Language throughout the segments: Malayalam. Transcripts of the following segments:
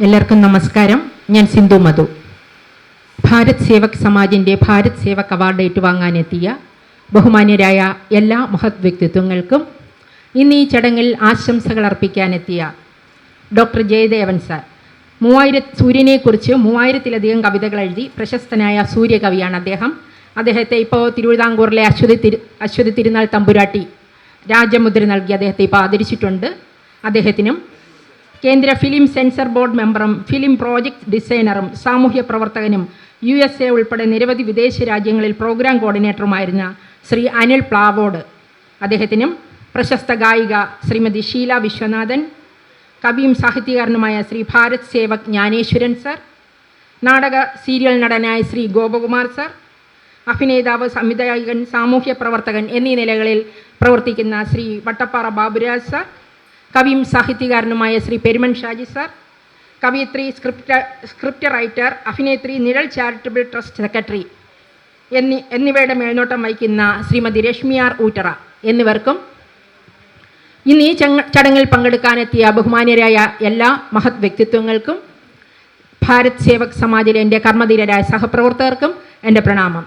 എല്ലാവർക്കും നമസ്കാരം. ഞാൻ സിന്ധു മധു. ഭാരത് സേവക് സമാജിൻ്റെ ഭാരത് സേവക് അവാർഡ് ഏറ്റുവാങ്ങാനെത്തിയ ബഹുമാന്യരായ എല്ലാ മഹത് വ്യക്തിത്വങ്ങൾക്കും ഇന്ന് ഈ ചടങ്ങിൽ ആശംസകൾ അർപ്പിക്കാനെത്തിയ ഡോക്ടർ ജയദേവൻ സാർ, സൂര്യനെക്കുറിച്ച് 3000-ലധികം കവിതകൾ എഴുതി പ്രശസ്തനായ സൂര്യകവിയാണ് അദ്ദേഹം. അദ്ദേഹത്തെ ഇപ്പോൾ തിരുവിതാംകൂറിലെ അശ്വതി തിരുനാൾ തമ്പുരാട്ടി രാജമുദ്ര നൽകി അദ്ദേഹത്തെ ഇപ്പോൾ ആദരിച്ചിട്ടുണ്ട്. അദ്ദേഹത്തിനും കേന്ദ്ര ഫിലിം സെൻസർ ബോർഡ് മെമ്പറും ഫിലിം പ്രോജക്റ്റ് ഡിസൈനറും സാമൂഹ്യ പ്രവർത്തകനും USA ഉൾപ്പെടെ നിരവധി വിദേശ രാജ്യങ്ങളിൽ പ്രോഗ്രാം കോർഡിനേറ്ററുമായിരുന്ന ശ്രീ അനിൽ പ്ലാവോഡ്, അദ്ദേഹത്തിനും പ്രശസ്ത ഗായിക ശ്രീമതി ഷീല വിശ്വനാഥൻ, കവിയും സാഹിത്യകാരനുമായ ശ്രീ ഭാരത് സേവക് ജ്ഞാനേശ്വരൻ സർ, നാടക സീരിയൽ നടനായ ശ്രീ ഗോപകുമാർ സർ, അഭിനേതാവ്, സംവിധായകൻ, സാമൂഹ്യ പ്രവർത്തകൻ എന്നീ നിലകളിൽ പ്രവർത്തിക്കുന്ന ശ്രീ വട്ടപ്പാറ ബാബുരാജ് സർ, കവിയും സാഹിത്യകാരനുമായ ശ്രീ പെരുമൻ ഷാജി സർ, കവിയത്രി, സ്ക്രിപ്റ്റ് റൈറ്റർ, അഭിനേത്രി, നിഴൽ ചാരിറ്റബിൾ ട്രസ്റ്റ് സെക്രട്ടറി എന്നിവയുടെ മേൽനോട്ടം വഹിക്കുന്ന ശ്രീമതി രശ്മി ആർ ഊറ്ററ എന്നിവർക്കും ഇന്ന് ഈ ചടങ്ങിൽ പങ്കെടുക്കാനെത്തിയ ബഹുമാന്യരായ എല്ലാ മഹത് വ്യക്തിത്വങ്ങൾക്കും ഭാരത് സേവക് സമാജിലെ എൻ്റെ കർമ്മധീരരായ സഹപ്രവർത്തകർക്കും എൻ്റെ പ്രണാമം.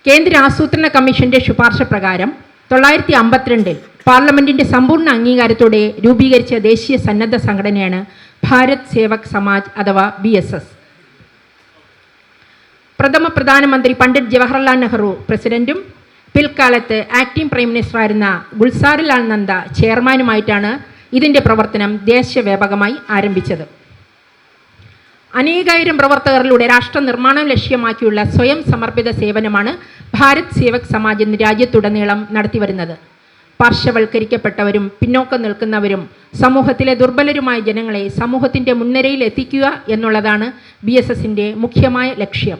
കേന്ദ്ര ആസൂത്രണ കമ്മീഷൻ്റെ ശുപാർശ പ്രകാരം 1952-ൽ പാർലമെൻറ്റിൻ്റെ സമ്പൂർണ്ണ അംഗീകാരത്തോടെ രൂപീകരിച്ച ദേശീയ സന്നദ്ധ സംഘടനയാണ് ഭാരത് സേവക് സമാജ് അഥവാ BSS. പ്രധാനമന്ത്രി പണ്ഡിറ്റ് ജവഹർലാൽ നെഹ്റു പ്രസിഡന്റും പിൽക്കാലത്ത് ആക്ടിംഗ് പ്രൈം മിനിസ്റ്ററായിരുന്ന ഗുൽസാരിലാൽ നന്ദ ചെയർമാനുമായിട്ടാണ് ഇതിൻ്റെ പ്രവർത്തനം ദേശവ്യാപകമായി ആരംഭിച്ചത്. അനേകായിരം പ്രവർത്തകരിലൂടെ രാഷ്ട്ര നിർമ്മാണം ലക്ഷ്യമാക്കിയുള്ള സ്വയം സമർപ്പിത സേവനമാണ് ഭാരത് സേവക് സമാജ് ഇന്ന് രാജ്യത്തുടനീളം നടത്തിവരുന്നത്. പാർശ്വവൽക്കരിക്കപ്പെട്ടവരും പിന്നോക്കം നിൽക്കുന്നവരും സമൂഹത്തിലെ ദുർബലരുമായ ജനങ്ങളെ സമൂഹത്തിൻ്റെ മുൻനിരയിൽ എത്തിക്കുക എന്നുള്ളതാണ് BSSൻ്റെ മുഖ്യമായ ലക്ഷ്യം.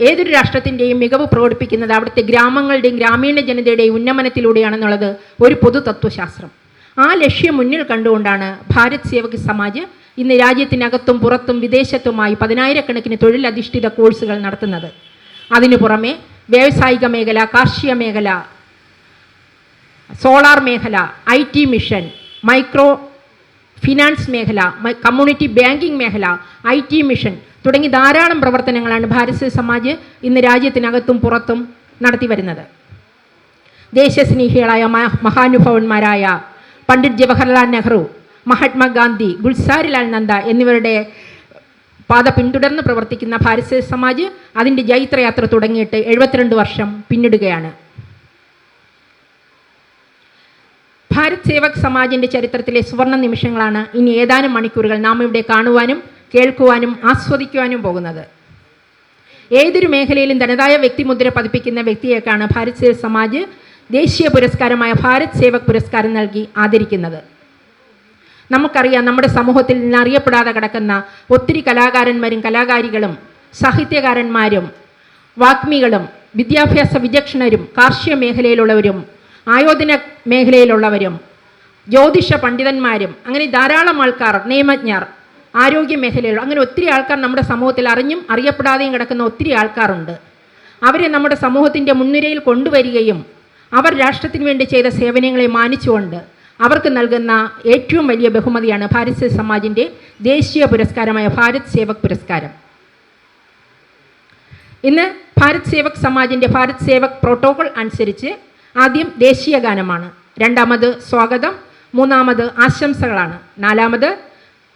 ഏതൊരു രാഷ്ട്രത്തിൻ്റെയും മികവ് പ്രകടിപ്പിക്കുന്നത് അവിടുത്തെ ഗ്രാമങ്ങളുടെയും ഗ്രാമീണ ജനതയുടെയും ഉന്നമനത്തിലൂടെയാണെന്നുള്ളത് ഒരു പൊതു തത്വശാസ്ത്രം. ആ ലക്ഷ്യം മുന്നിൽ കണ്ടുകൊണ്ടാണ് ഭാരത് സേവക് സമാജ് ഇന്ന് രാജ്യത്തിനകത്തും പുറത്തും വിദേശത്തുമായി 10,000-കണക്കിന് തൊഴിലധിഷ്ഠിത കോഴ്സുകൾ നടത്തുന്നത്. അതിനു പുറമെ വ്യാവസായിക മേഖല, കാർഷിക മേഖല, സോളാർ മേഖല, IT മിഷൻ, മൈക്രോ ഫിനാൻസ് മേഖല, കമ്മ്യൂണിറ്റി ബാങ്കിംഗ് മേഖല, IT മിഷൻ തുടങ്ങി ധാരാളം പ്രവർത്തനങ്ങളാണ് ഭാരത് സേവക് സമാജ് ഇന്ന് രാജ്യത്തിനകത്തും പുറത്തും നടത്തി വരുന്നത്. ദേശസ്നേഹികളായ മഹാനുഭാവന്മാരായ പണ്ഡിറ്റ് ജവഹർലാൽ നെഹ്റു, മഹാത്മാഗാന്ധി, ഗുൽസാരിലാൽ നന്ദ എന്നിവരുടെ പാത പിന്തുടർന്ന് പ്രവർത്തിക്കുന്ന ഭാരത് സേവക് സമാജ് അതിൻ്റെ ജൈത്രയാത്ര തുടങ്ങിയിട്ട് 72 വർഷം പിന്നിടുകയാണ്. ഭാരത് സേവക് സമാജിൻ്റെ ചരിത്രത്തിലെ സുവർണ്ണ നിമിഷങ്ങളാണ് ഇനി ഏതാനും മണിക്കൂറുകൾ നാം ഇവിടെ കാണുവാനും കേൾക്കുവാനും ആസ്വദിക്കുവാനും പോകുന്നത്. ഏതൊരു മേഖലയിലും തനതായ വ്യക്തിമുദ്ര പതിപ്പിക്കുന്ന വ്യക്തിയേക്കാണ് ഭാരത് സേവക് സമാജ് ദേശീയ പുരസ്കാരമായ ഭാരത് സേവക് പുരസ്കാരം നൽകി ആദരിക്കുന്നത്. നമുക്കറിയാം, നമ്മുടെ സമൂഹത്തിൽ നിന്ന് അറിയപ്പെടാതെ കിടക്കുന്ന ഒത്തിരി കലാകാരന്മാരും കലാകാരികളും സാഹിത്യകാരന്മാരും വാഗ്മികളും വിദ്യാഭ്യാസ വിചക്ഷണരും കാർഷിക മേഖലയിലുള്ളവരും ആയോധന മേഖലയിലുള്ളവരും ജ്യോതിഷ പണ്ഡിതന്മാരും അങ്ങനെ ധാരാളം ആൾക്കാർ, നിയമജ്ഞർ, ആരോഗ്യ മേഖലയിലുള്ള അങ്ങനെ ഒത്തിരി ആൾക്കാർ നമ്മുടെ സമൂഹത്തിൽ അറിഞ്ഞും അറിയപ്പെടാതെയും കിടക്കുന്ന ഒത്തിരി ആൾക്കാരുണ്ട്. അവരെ നമ്മുടെ സമൂഹത്തിൻ്റെ മുൻനിരയിൽ കൊണ്ടുവരികയും അവർ രാഷ്ട്രത്തിന് വേണ്ടി ചെയ്ത സേവനങ്ങളെ മാനിച്ചുകൊണ്ട് അവർക്ക് നൽകുന്ന ഏറ്റവും വലിയ ബഹുമതിയാണ് ഭാരത് സേവക് സമാജിൻ്റെ ദേശീയ പുരസ്കാരമായ ഭാരത് സേവക് പുരസ്കാരം. ഇന്ന് ഭാരത് സേവക് സമാജിൻ്റെ ഭാരത് സേവക് പ്രോട്ടോകോൾ അനുസരിച്ച് ആദ്യം ദേശീയ ഗാനമാണ്, രണ്ടാമത് സ്വാഗതം, മൂന്നാമത് ആശംസകളാണ്, നാലാമത്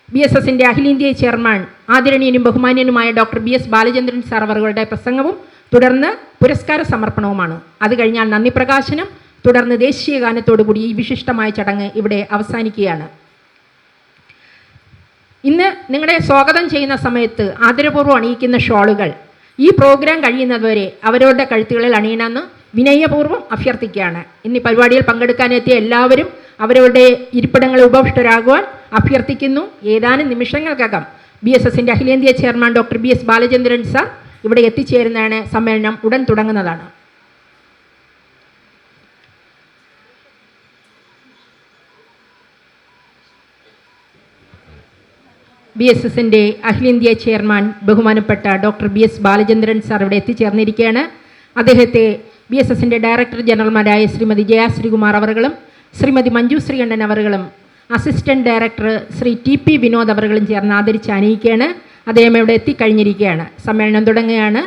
BSSൻ്റെ അഖിലേന്ത്യാ ചെയർമാൻ ആദരണീയനും ബഹുമാന്യനുമായ ഡോക്ടർ BS ബാലചന്ദ്രൻ സാർ അവരുടെ പ്രസംഗവും തുടർന്ന് പുരസ്കാര സമർപ്പണവുമാണ്. അത് കഴിഞ്ഞാൽ നന്ദി പ്രകാശനം, തുടർന്ന് ദേശീയ ഗാനത്തോടുകൂടി ഈ വിശിഷ്ടമായ ചടങ്ങ് ഇവിടെ അവസാനിക്കുകയാണ്. ഇന്ന് നിങ്ങളെ സ്വാഗതം ചെയ്യുന്ന സമയത്ത് ആദരപൂർവ്വം അണിയിക്കുന്ന ഷോളുകൾ ഈ പ്രോഗ്രാം കഴിയുന്നതുവരെ അവരവരുടെ കഴുത്തുകളിൽ അണിയണമെന്ന് വിനയപൂർവ്വം അഭ്യർത്ഥിക്കുകയാണ്. ഇന്ന് ഈ പരിപാടിയിൽ പങ്കെടുക്കാനെത്തിയ എല്ലാവരും അവരവരുടെ ഇരിപ്പിടങ്ങളിൽ ഉപവിഷ്ടരാകുവാൻ അഭ്യർത്ഥിക്കുന്നു. ഏതാനും നിമിഷങ്ങൾക്കകം BSSൻ്റെ അഖിലേന്ത്യാ chairman doctor BS Balachandran sir ഇവിടെ എത്തിച്ചേരുന്നതാണ്. സമ്മേളനം ഉടൻ തുടങ്ങുന്നതാണ്. BSSൻ്റെ അഖിലേന്ത്യാ ചെയർമാൻ ബഹുമാനപ്പെട്ട ഡോക്ടർ BS ബാലചന്ദ്രൻ സാർ ഇവിടെ എത്തിച്ചേർന്നിരിക്കുകയാണ്. അദ്ദേഹത്തെ BSSൻ്റെ ഡയറക്ടർ ജനറൽമാരായ ശ്രീമതി ജയ ശ്രീകുമാർ അവറുകളും ശ്രീമതി മഞ്ജു ശ്രീകണ്ഠൻ അവറുകളും assistant director Shri TP Vinod അവറുകളും ചേർന്ന് ആദരിച്ച് അണിയിക്കുകയാണ്. അദ്ദേഹം ഇവിടെ എത്തിക്കഴിഞ്ഞിരിക്കുകയാണ്. സമ്മേളനം തുടങ്ങുകയാണ്.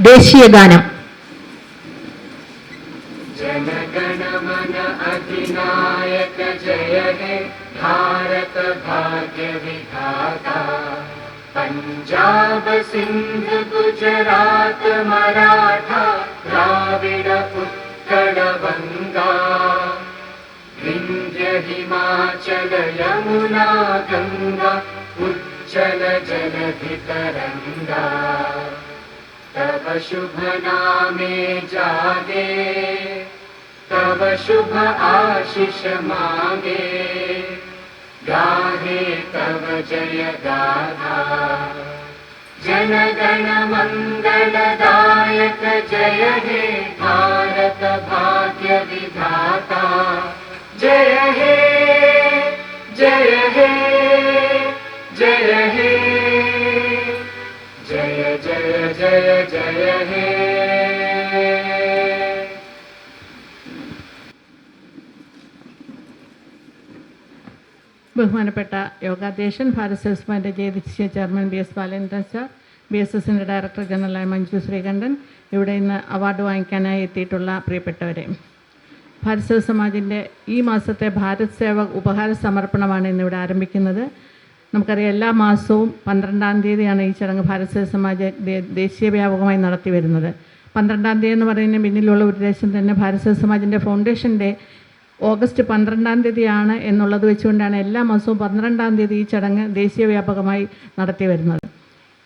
ദേശീയഗാനം. जनगणमन अधिनायक जय हे भारत भाग्य विधाता, पंजाब सिंध गुजरात मराठा द्राविड उत्कल बंगा, विंध्य हिमाचल यमुना गंगा उज्जल जलधि तरंगा, तब शुभ नामे जागे, तब शुभ आशीष मांगे, गाहे तब जय गाथा। जनगण मंगलदायक जय हे भारत भाग्य विधाता, जय हे जय हे जय हे जय जय जय जय हे। ബഹുമാനപ്പെട്ട യോഗാധ്യക്ഷൻ, ഭാരത് സെവസ്മാൻ്റെ ദേശീയ ചെയർമാൻ BS ബാലേന്ദ്രൻ സാർ, BSSൻ്റെ ഡയറക്ടർ ജനറലായ മഞ്ജു ശ്രീകണ്ഠൻ, ഇവിടെ ഇന്ന് അവാർഡ് വാങ്ങിക്കാനായി എത്തിയിട്ടുള്ള പ്രിയപ്പെട്ടവരെ, ഭാരത് സേവക് സമാജിൻ്റെ ഈ മാസത്തെ ഭാരത് സേവക് ഉപഹാര സമർപ്പണമാണ് ഇന്നിവിടെ ആരംഭിക്കുന്നത്. നമുക്കറിയാം, എല്ലാ മാസവും 12-ാം തീയതിയാണ് ഈ ചടങ്ങ് ഭാരത് സേവക് സമാജ് ദേശീയ വ്യാപകമായി നടത്തി വരുന്നത്. 12-ാം തീയതി എന്ന് പറയുന്നതിന് പിന്നിലുള്ള ഉദ്ദേശം തന്നെ ഭാരത് സേവക് സമാജിൻ്റെ ഫൗണ്ടേഷൻ്റെ ഓഗസ്റ്റ് 12-ാം തീയതിയാണ് എന്നുള്ളത് വെച്ചുകൊണ്ടാണ് എല്ലാ മാസവും 12-ാം തീയതി ഈ ചടങ്ങ് ദേശീയ വ്യാപകമായി നടത്തി വരുന്നത്.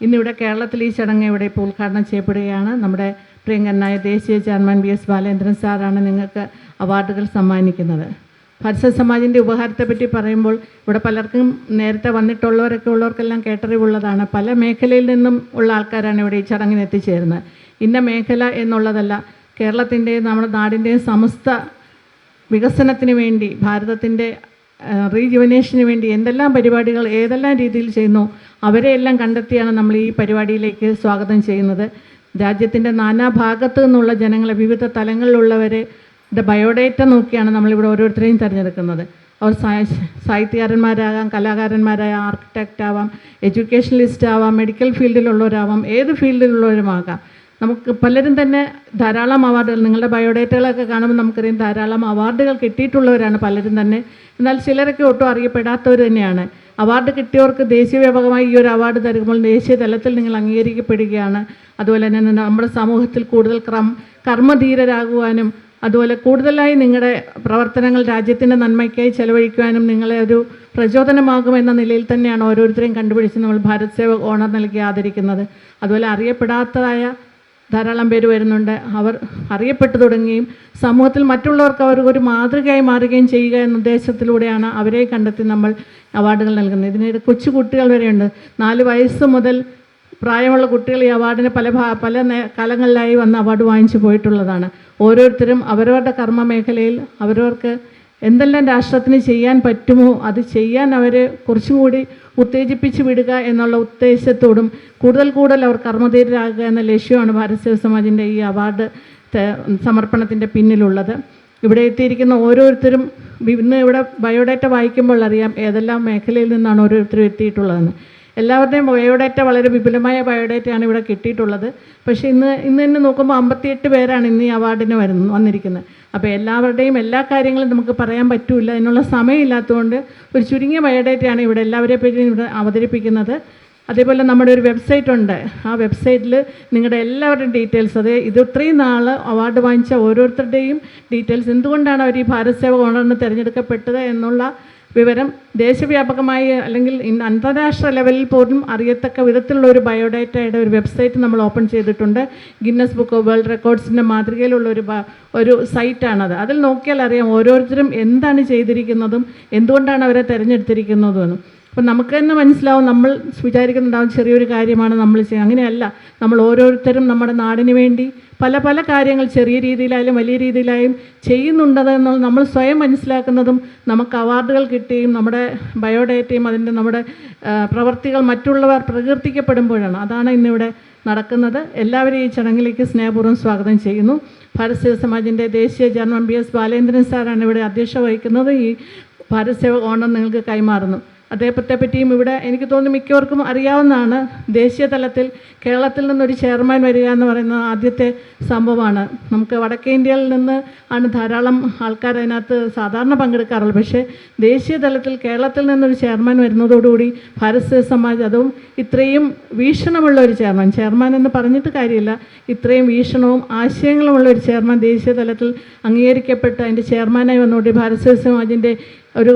ഇന്നിവിടെ കേരളത്തിൽ ഈ ചടങ്ങ് ഇവിടെ ഇപ്പോൾ ഉദ്ഘാടനം ചെയ്യപ്പെടുകയാണ്. നമ്മുടെ പ്രിയങ്കരനായ ദേശീയ ചെയർമാൻ BS ബാലേന്ദ്രൻ സാറാണ് നിങ്ങൾക്ക് അവാർഡുകൾ സമ്മാനിക്കുന്നത്. ഭാരത് സേവക് സമാജിൻ്റെ ഉപഹാരത്തെപ്പറ്റി പറയുമ്പോൾ ഇവിടെ പലർക്കും നേരത്തെ വന്നിട്ടുള്ളവരൊക്കെ ഉള്ളവർക്കെല്ലാം കേട്ടറിവുള്ളതാണ്. പല മേഖലയിൽ നിന്നും ഉള്ള ആൾക്കാരാണ് ഇവിടെ ഈ ചടങ്ങിന് എത്തിച്ചേരുന്നത്. ഇന്ന മേഖല എന്നുള്ളതല്ല, കേരളത്തിൻ്റെയും നമ്മുടെ നാടിൻ്റെയും സമസ്ത വികസനത്തിന് വേണ്ടി, ഭാരതത്തിൻ്റെ റീജുവനേഷന് വേണ്ടി എന്തെല്ലാം പരിപാടികൾ ഏതെല്ലാം രീതിയിൽ ചെയ്യുന്നു അവരെയെല്ലാം കണ്ടെത്തിയാണ് നമ്മൾ ഈ പരിപാടിയിലേക്ക് സ്വാഗതം ചെയ്യുന്നത്. രാജ്യത്തിൻ്റെ നാനാഭാഗത്തു നിന്നുള്ള ജനങ്ങളെ, വിവിധ തലങ്ങളിലുള്ളവരെ ബയോഡേറ്റ നോക്കിയാണ് നമ്മളിവിടെ ഓരോരുത്തരെയും തിരഞ്ഞെടുക്കുന്നത്. അവർ സാഹിത്യകാരന്മാരാകാം, കലാകാരന്മാരായ, ആർക്കിടെക്റ്റ് ആവാം, എഡ്യൂക്കേഷണലിസ്റ്റ് ആവാം, മെഡിക്കൽ ഫീൽഡിലുള്ളവരാവാം, ഏത് ഫീൽഡിലുള്ളവരുമാകാം. നമുക്ക് പലരും തന്നെ ധാരാളം അവാർഡുകൾ, നിങ്ങളുടെ ബയോഡേറ്റകളൊക്കെ കാണുമ്പോൾ നമുക്കറിയാം ധാരാളം അവാർഡുകൾ കിട്ടിയിട്ടുള്ളവരാണ് പലരും തന്നെ. എന്നാൽ ചിലരൊക്കെ ഒട്ടും അറിയപ്പെടാത്തവർ തന്നെയാണ്. അവാർഡ് കിട്ടിയവർക്ക് ദേശീയവ്യാപകമായി ഈ ഒരു അവാർഡ് തരുമ്പോൾ ദേശീയ തലത്തിൽ നിങ്ങൾ അംഗീകരിക്കപ്പെടുകയാണ്. അതുപോലെ തന്നെ നമ്മുടെ സമൂഹത്തിൽ കൂടുതൽ കർമ്മധീരരാകുവാനും, അതുപോലെ കൂടുതലായി നിങ്ങളുടെ പ്രവർത്തനങ്ങൾ രാജ്യത്തിൻ്റെ നന്മയ്ക്കായി ചെലവഴിക്കുവാനും നിങ്ങളെ ഒരു പ്രചോദനമാകുമെന്ന നിലയിൽ തന്നെയാണ് ഓരോരുത്തരെയും കണ്ടുപിടിച്ച് നമ്മൾ ഭാരത് സേവക് ഓണർ നൽകി ആദരിക്കുന്നത്. അതുപോലെ അറിയപ്പെടാത്തതായ ധാരാളം പേര് വരുന്നുണ്ട്. അവർ അറിയപ്പെട്ടു തുടങ്ങുകയും സമൂഹത്തിൽ മറ്റുള്ളവർക്ക് അവർ ഒരു മാതൃകയായി മാറുകയും ചെയ്യുക എന്ന ഉദ്ദേശത്തിലൂടെയാണ് അവരെ കണ്ടെത്തി നമ്മൾ അവാർഡുകൾ നൽകുന്നത്. ഇതിനിടെ കൊച്ചു കുട്ടികൾ വരെയുണ്ട്. 4 വയസ്സ് മുതൽ പ്രായമുള്ള കുട്ടികൾ ഈ അവാർഡിന് പല കാലങ്ങളിലായി വന്ന് അവാർഡ് വാങ്ങിച്ചു പോയിട്ടുള്ളതാണ്. ഓരോരുത്തരും അവരവരുടെ കർമ്മ മേഖലയിൽ അവരവർക്ക് എന്തെല്ലാം രാഷ്ട്രത്തിന് ചെയ്യാൻ പറ്റുമോ അത് ചെയ്യാൻ അവരെ കുറച്ചും കൂടി ഉത്തേജിപ്പിച്ച് വിടുക എന്നുള്ള ഉദ്ദേശത്തോടും കൂടുതൽ അവർ കർമ്മധീരരാകുക എന്ന ലക്ഷ്യമാണ് ഭാരത് സേവക് സമാജിൻ്റെ ഈ അവാർഡ് സമർപ്പണത്തിൻ്റെ പിന്നിലുള്ളത്. ഇവിടെ എത്തിയിരിക്കുന്ന ഓരോരുത്തരും ഇന്ന് ഇവിടെ ബയോഡേറ്റ വായിക്കുമ്പോൾ അറിയാം ഏതെല്ലാം മേഖലയിൽ നിന്നാണ് ഓരോരുത്തരും എത്തിയിട്ടുള്ളതെന്ന്. എല്ലാവരുടെയും ബയോഡേറ്റ വളരെ വിപുലമായ ബയോഡേറ്റയാണ് ഇവിടെ കിട്ടിയിട്ടുള്ളത്. പക്ഷേ ഇന്ന് തന്നെ നോക്കുമ്പോൾ 58 പേരാണ് ഇന്ന് ഈ അവാർഡിന് വന്നിരിക്കുന്നത്. അപ്പോൾ എല്ലാവരുടെയും എല്ലാ കാര്യങ്ങളും നമുക്ക് പറയാൻ പറ്റില്ല, അതിനുള്ള സമയമില്ലാത്തതുകൊണ്ട് ഒരു ചുരുങ്ങിയ ബയോഡേറ്റയാണ് ഇവിടെ എല്ലാവരെയും പറ്റി ഇവിടെ അവതരിപ്പിക്കുന്നത്. അതേപോലെ നമ്മുടെ ഒരു വെബ്സൈറ്റ് ഉണ്ട്. ആ വെബ്സൈറ്റിൽ നിങ്ങളുടെ എല്ലാവരുടെയും ഡീറ്റെയിൽസ്, ഇത് ഇത്രയും നാൾ അവാർഡ് വാങ്ങിച്ച ഓരോരുത്തരുടെയും ഡീറ്റെയിൽസ്, എന്തുകൊണ്ടാണ് അവർ ഈ ഭാരത് സേവക് ഓണറിന് തിരഞ്ഞെടുക്കപ്പെട്ടത് എന്നുള്ള വിവരം ദേശവ്യാപകമായി അല്ലെങ്കിൽ അന്താരാഷ്ട്ര ലെവലിൽ പോലും അറിയത്തക്ക വിധത്തിലുള്ള ഒരു ബയോഡേറ്റയുടെ ഒരു വെബ്സൈറ്റ് നമ്മൾ ഓപ്പൺ ചെയ്തിട്ടുണ്ട്. ഗിന്നസ് ബുക്ക് ഓഫ് വേൾഡ് റെക്കോർഡ്സിൻ്റെ മാതൃകയിലുള്ള ഒരു സൈറ്റാണത്. അതിൽ നോക്കിയാൽ അറിയാം ഓരോരുത്തരും എന്താണ് ചെയ്തിരിക്കുന്നതും എന്തുകൊണ്ടാണ് അവരെ തിരഞ്ഞെടുത്തിരിക്കുന്നതും. അപ്പം നമുക്ക് തന്നെ മനസ്സിലാവും, നമ്മൾ വിചാരിക്കുന്നുണ്ടാവും ചെറിയൊരു കാര്യമാണ് നമ്മൾ ചെയ്യുന്നത്. അങ്ങനെയല്ല, നമ്മൾ ഓരോരുത്തരും നമ്മുടെ നാടിന് വേണ്ടി പല പല കാര്യങ്ങൾ ചെറിയ രീതിയിലായാലും വലിയ രീതിയിലായാലും ചെയ്യുന്നുണ്ടെന്ന് നമ്മൾ സ്വയം മനസ്സിലാക്കുന്നതും നമുക്ക് അവാർഡുകൾ കിട്ടുകയും നമ്മുടെ ബയോഡേറ്റയും അതിൻ്റെ നമ്മുടെ പ്രവർത്തികൾ മറ്റുള്ളവർ പ്രകീർത്തിക്കപ്പെടുമ്പോഴാണ്. അതാണ് ഇന്നിവിടെ നടക്കുന്നത്. എല്ലാവരെയും ഈ ചടങ്ങിലേക്ക് സ്നേഹപൂർവ്വം സ്വാഗതം ചെയ്യുന്നു. ഭാരത് സേവക് സമാജിൻ്റെ ദേശീയ ചെയർമാൻ BS ബാലേന്ദ്രൻ സാറാണ് ഇവിടെ അധ്യക്ഷത വഹിക്കുന്നത്. ഈ ഭാരത് സേവക് ഓണർ നിങ്ങൾക്ക് കൈമാറുന്നു. അദ്ദേഹത്തെ പറ്റിയും ഇവിടെ എനിക്ക് തോന്നുന്നു മിക്കവർക്കും അറിയാവുന്നതാണ്. ദേശീയ തലത്തിൽ കേരളത്തിൽ നിന്നൊരു ചെയർമാൻ വരിക എന്ന് പറയുന്ന ആദ്യത്തെ സംഭവമാണ്. നമുക്ക് വടക്കേ ഇന്ത്യയിൽ നിന്ന് ആണ് ധാരാളം ആൾക്കാർ അതിനകത്ത് സാധാരണ പങ്കെടുക്കാറുള്ളത്. പക്ഷേ ദേശീയ തലത്തിൽ കേരളത്തിൽ നിന്നൊരു ചെയർമാൻ വരുന്നതോടുകൂടി ഭാരത് സേവക് സമാജ്, അതും ഇത്രയും വീക്ഷണമുള്ള ഒരു ചെയർമാൻ എന്ന് പറഞ്ഞിട്ട് കാര്യമില്ല, ഇത്രയും വീക്ഷണവും ആശയങ്ങളുമുള്ള ഒരു ചെയർമാൻ ദേശീയ തലത്തിൽ അംഗീകരിക്കപ്പെട്ട് അതിൻ്റെ ചെയർമാനായി വന്നുകൊണ്ട് ഭാരത് സേവക് സമാജിൻ്റെ ഒരു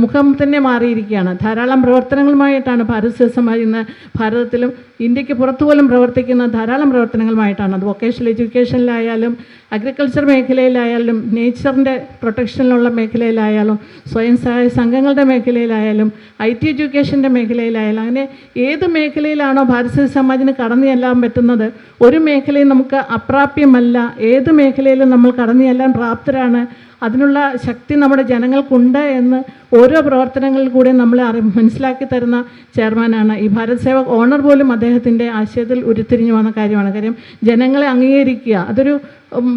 മുഖം തന്നെ മാറിയിരിക്കുകയാണ്. ധാരാളം പ്രവർത്തനങ്ങളുമായിട്ടാണ് ഭാരത് സേവക് സമാജ് ഇന്ന് ഭാരതത്തിലും ഇന്ത്യക്ക് പുറത്തു പോലും പ്രവർത്തിക്കുന്ന ധാരാളം പ്രവർത്തനങ്ങളുമായിട്ടാണ്. അത് വൊക്കേഷണൽ എഡ്യൂക്കേഷനിലായാലും അഗ്രികൾച്ചർ മേഖലയിലായാലും നേച്ചറിൻ്റെ പ്രൊട്ടക്ഷനിലുള്ള മേഖലയിലായാലും സ്വയം സഹായ സംഘങ്ങളുടെ മേഖലയിലായാലും IT എഡ്യൂക്കേഷൻ്റെ മേഖലയിലായാലും അങ്ങനെ ഏത് മേഖലയിലാണോ ഭാരത് സേവക് സമാജിന് കടന്നു ചെല്ലാൻ പറ്റുന്നത്, ഒരു മേഖലയും നമുക്ക് അപ്രാപ്യമല്ല. ഏത് മേഖലയിലും നമ്മൾ കടന്നു ചെല്ലാൻ പ്രാപ്തരാണ്. അതിനുള്ള ശക്തി നമ്മുടെ ജനങ്ങൾക്കുണ്ട് എന്ന് ഓരോ പ്രവർത്തനങ്ങളിൽ കൂടെ നമ്മളെ മനസ്സിലാക്കി തരുന്ന ചെയർമാനാണ്. ഈ ഭാരത് സേവക് ഓണർ പോലും അദ്ദേഹത്തിൻ്റെ ആശയത്തിൽ ഉരുത്തിരിഞ്ഞു വന്ന കാര്യമാണ്. കാര്യം ജനങ്ങളെ അംഗീകരിക്കുക, അതൊരു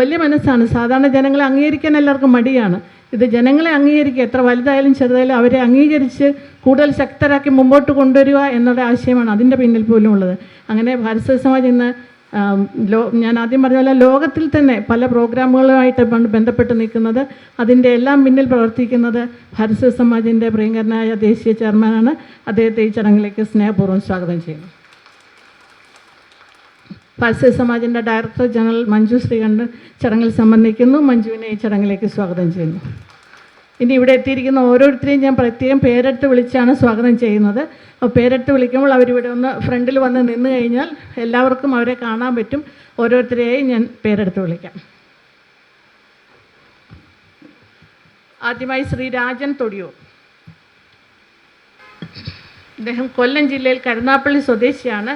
വലിയ മനസ്സാണ്. സാധാരണ ജനങ്ങളെ അംഗീകരിക്കാൻ എല്ലാവർക്കും മടിയാണ്. ഇത് ജനങ്ങളെ അംഗീകരിക്കുക, എത്ര വലുതായാലും ചെറുതായാലും അവരെ അംഗീകരിച്ച് കൂടുതൽ ശക്തരാക്കി മുമ്പോട്ട് കൊണ്ടുവരിക എന്നുള്ള ആശയമാണ് അതിൻ്റെ പിന്നിൽ പോലും ഉള്ളത്. അങ്ങനെ ഭാരത് സേവക് സമാജ് ഇന്ന് ഞാൻ ആദ്യം പറഞ്ഞ പോലെ ലോകത്തിൽ തന്നെ പല പ്രോഗ്രാമുകളുമായിട്ട് ബന്ധപ്പെട്ട് നിൽക്കുന്നത്, അതിൻ്റെ എല്ലാം പിന്നിൽ പ്രവർത്തിക്കുന്നത് ഭാരത് സേവക് സമാജിൻ്റെ പ്രിയങ്കരനായ ദേശീയ ചെയർമാനാണ്. അദ്ദേഹത്തെ ഈ ചടങ്ങിലേക്ക് സ്നേഹപൂർവ്വം സ്വാഗതം ചെയ്യുന്നു. ഭാരത് സേവക് സമാജിൻ്റെ ഡയറക്ടർ ജനറൽ മഞ്ജു ശ്രീകണ്ഠൻ ചടങ്ങിൽ സംബന്ധിക്കുന്നു. മഞ്ജുവിനെ ഈ ചടങ്ങിലേക്ക് സ്വാഗതം ചെയ്യുന്നു. ഇനി ഇവിടെ എത്തിയിരിക്കുന്ന ഓരോരുത്തരെയും ഞാൻ പ്രത്യേകം പേരെടുത്ത് വിളിച്ചാണ് സ്വാഗതം ചെയ്യുന്നത്. അപ്പോൾ പേരെടുത്ത് വിളിക്കുമ്പോൾ അവരിവിടെ ഒന്ന് ഫ്രണ്ടിൽ വന്ന് നിന്ന് കഴിഞ്ഞാൽ എല്ലാവർക്കും അവരെ കാണാൻ പറ്റും. ഓരോരുത്തരെയും ഞാൻ പേരെടുത്ത് വിളിക്കാം. ആദ്യമായി ശ്രീ രാജൻ തൊടിയൂർ. അദ്ദേഹം കൊല്ലം ജില്ലയിൽ കരുനാപ്പള്ളി സ്വദേശിയാണ്.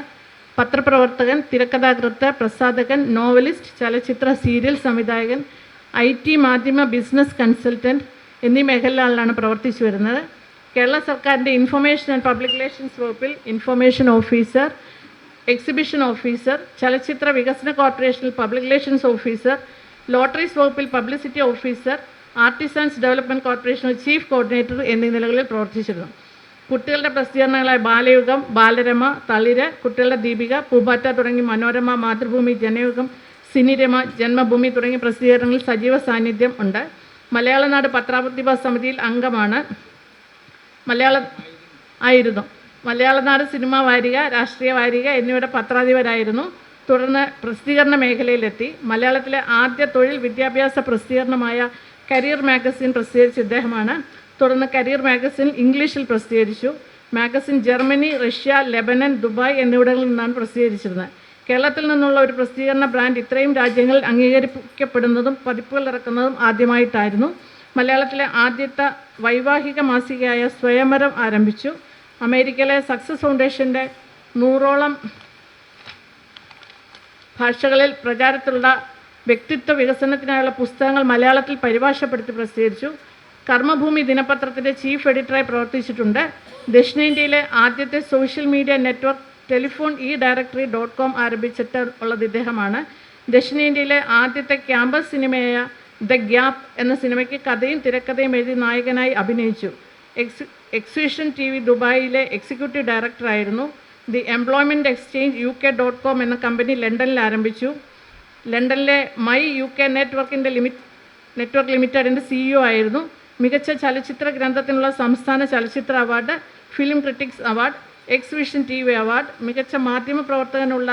പത്രപ്രവർത്തകൻ, തിരക്കഥാകൃത്ത്, പ്രസാധകൻ, നോവലിസ്റ്റ്, ചലച്ചിത്ര സീരിയൽ സംവിധായകൻ, IT മാധ്യമ ബിസിനസ് കൺസൾട്ടൻറ്റ് എന്നീ മേഖലകളിലാണ് പ്രവർത്തിച്ചു വരുന്നത്. കേരള സർക്കാരിൻ്റെ ഇൻഫർമേഷൻ ആൻഡ് പബ്ലിക് റിലേഷൻസ് വകുപ്പിൽ ഇൻഫർമേഷൻ ഓഫീസർ, എക്സിബിഷൻ ഓഫീസർ, ചലച്ചിത്ര വികസന കോർപ്പറേഷനിൽ പബ്ലിക് റിലേഷൻസ് ഓഫീസർ, ലോട്ടറീസ് വകുപ്പിൽ പബ്ലിസിറ്റി ഓഫീസർ, ആർട്ടിസാൻസ് ഡെവലപ്മെൻറ്റ് കോർപ്പറേഷനിൽ ചീഫ് കോർഡിനേറ്റർ എന്നീ നിലകളിൽ പ്രവർത്തിച്ചിരുന്നു. കുട്ടികളുടെ പ്രസിദ്ധീകരണങ്ങളായ ബാലയുഗം, ബാലരമ, തളിര്, കുട്ടികളുടെ ദീപിക, പൂമ്പാറ്റ തുടങ്ങി മനോരമ, മാതൃഭൂമി, ജനയുഗം, സിനിരമ, ജന്മഭൂമി തുടങ്ങിയ പ്രസിദ്ധീകരണങ്ങളിൽ സജീവ സാന്നിധ്യം ഉണ്ട്. മലയാളനാട് പത്രപ്രതിഭാ സമിതിയിൽ അംഗമാണ്. മലയാളനാട് സിനിമാ വാരിക, രാഷ്ട്രീയ വാരിക എന്നിവയുടെ പത്രാധിപരായിരുന്നു. തുടർന്ന് പ്രസിദ്ധീകരണ മേഖലയിലെത്തി. മലയാളത്തിലെ ആദ്യ തൊഴിൽ വിദ്യാഭ്യാസ പ്രസിദ്ധീകരണമായ കരിയർ മാഗസിൻ പ്രസിദ്ധീകരിച്ച ഇദ്ദേഹമാണ്. തുടർന്ന് കരിയർ മാഗസിൻ ഇംഗ്ലീഷിൽ പ്രസിദ്ധീകരിച്ചു. Magazine Germany, Russia, Lebanon, Dubai എന്നിവിടങ്ങളിൽ നിന്നാണ് പ്രസിദ്ധീകരിച്ചിരുന്നത്. കേരളത്തിൽ നിന്നുള്ള ഒരു പ്രസിദ്ധീകരണ ബ്രാൻഡ് ഇത്രയും രാജ്യങ്ങളിൽ അംഗീകരിക്കപ്പെടുന്നതും പതിപ്പുകൾ ഇറക്കുന്നതും ആദ്യമായിട്ടായിരുന്നു. മലയാളത്തിലെ ആദ്യത്തെ വൈവാഹിക മാസികയായ സ്വയംവരം ആരംഭിച്ചു. അമേരിക്കയിലെ സക്സസ് ഫൗണ്ടേഷൻ്റെ 100ഓളം ഭാഷകളിൽ പ്രചാരത്തിലുള്ള വ്യക്തിത്വ വികസനത്തിനായുള്ള പുസ്തകങ്ങൾ മലയാളത്തിൽ പരിഭാഷപ്പെടുത്തി പ്രസിദ്ധീകരിച്ചു. കർമ്മഭൂമി ദിനപത്രത്തിൻ്റെ ചീഫ് എഡിറ്ററായി പ്രവർത്തിച്ചിട്ടുണ്ട്. ദക്ഷിണേന്ത്യയിലെ ആദ്യത്തെ social media network telephone e-directory.com ആരംഭിച്ചിട്ടുള്ളത് ഇദ്ദേഹമാണ്. ദക്ഷിണേന്ത്യയിലെ ആദ്യത്തെ ക്യാമ്പസ് സിനിമയായ ദ ഗ്യാപ്പ് എന്ന സിനിമയ്ക്ക് കഥയും തിരക്കഥയും എഴുതി നായകനായി അഭിനയിച്ചു. എക്സിബിഷൻ TV ദുബായിലെ എക്സിക്യൂട്ടീവ് ഡയറക്ടറായിരുന്നു. ദി എംപ്ലോയ്മെൻറ്റ് എക്സ്ചേഞ്ച് UK.com എന്ന കമ്പനി ലണ്ടനിൽ ആരംഭിച്ചു. ലണ്ടനിലെ മൈ UK നെറ്റ്വർക്ക് ലിമിറ്റഡിൻ്റെ CEO ആയിരുന്നു. മികച്ച ചലച്ചിത്ര ഗ്രന്ഥത്തിനുള്ള സംസ്ഥാന ചലച്ചിത്ര award, film critics award, exhibition TV award, മികച്ച മാധ്യമ പ്രവർത്തകനുള്ള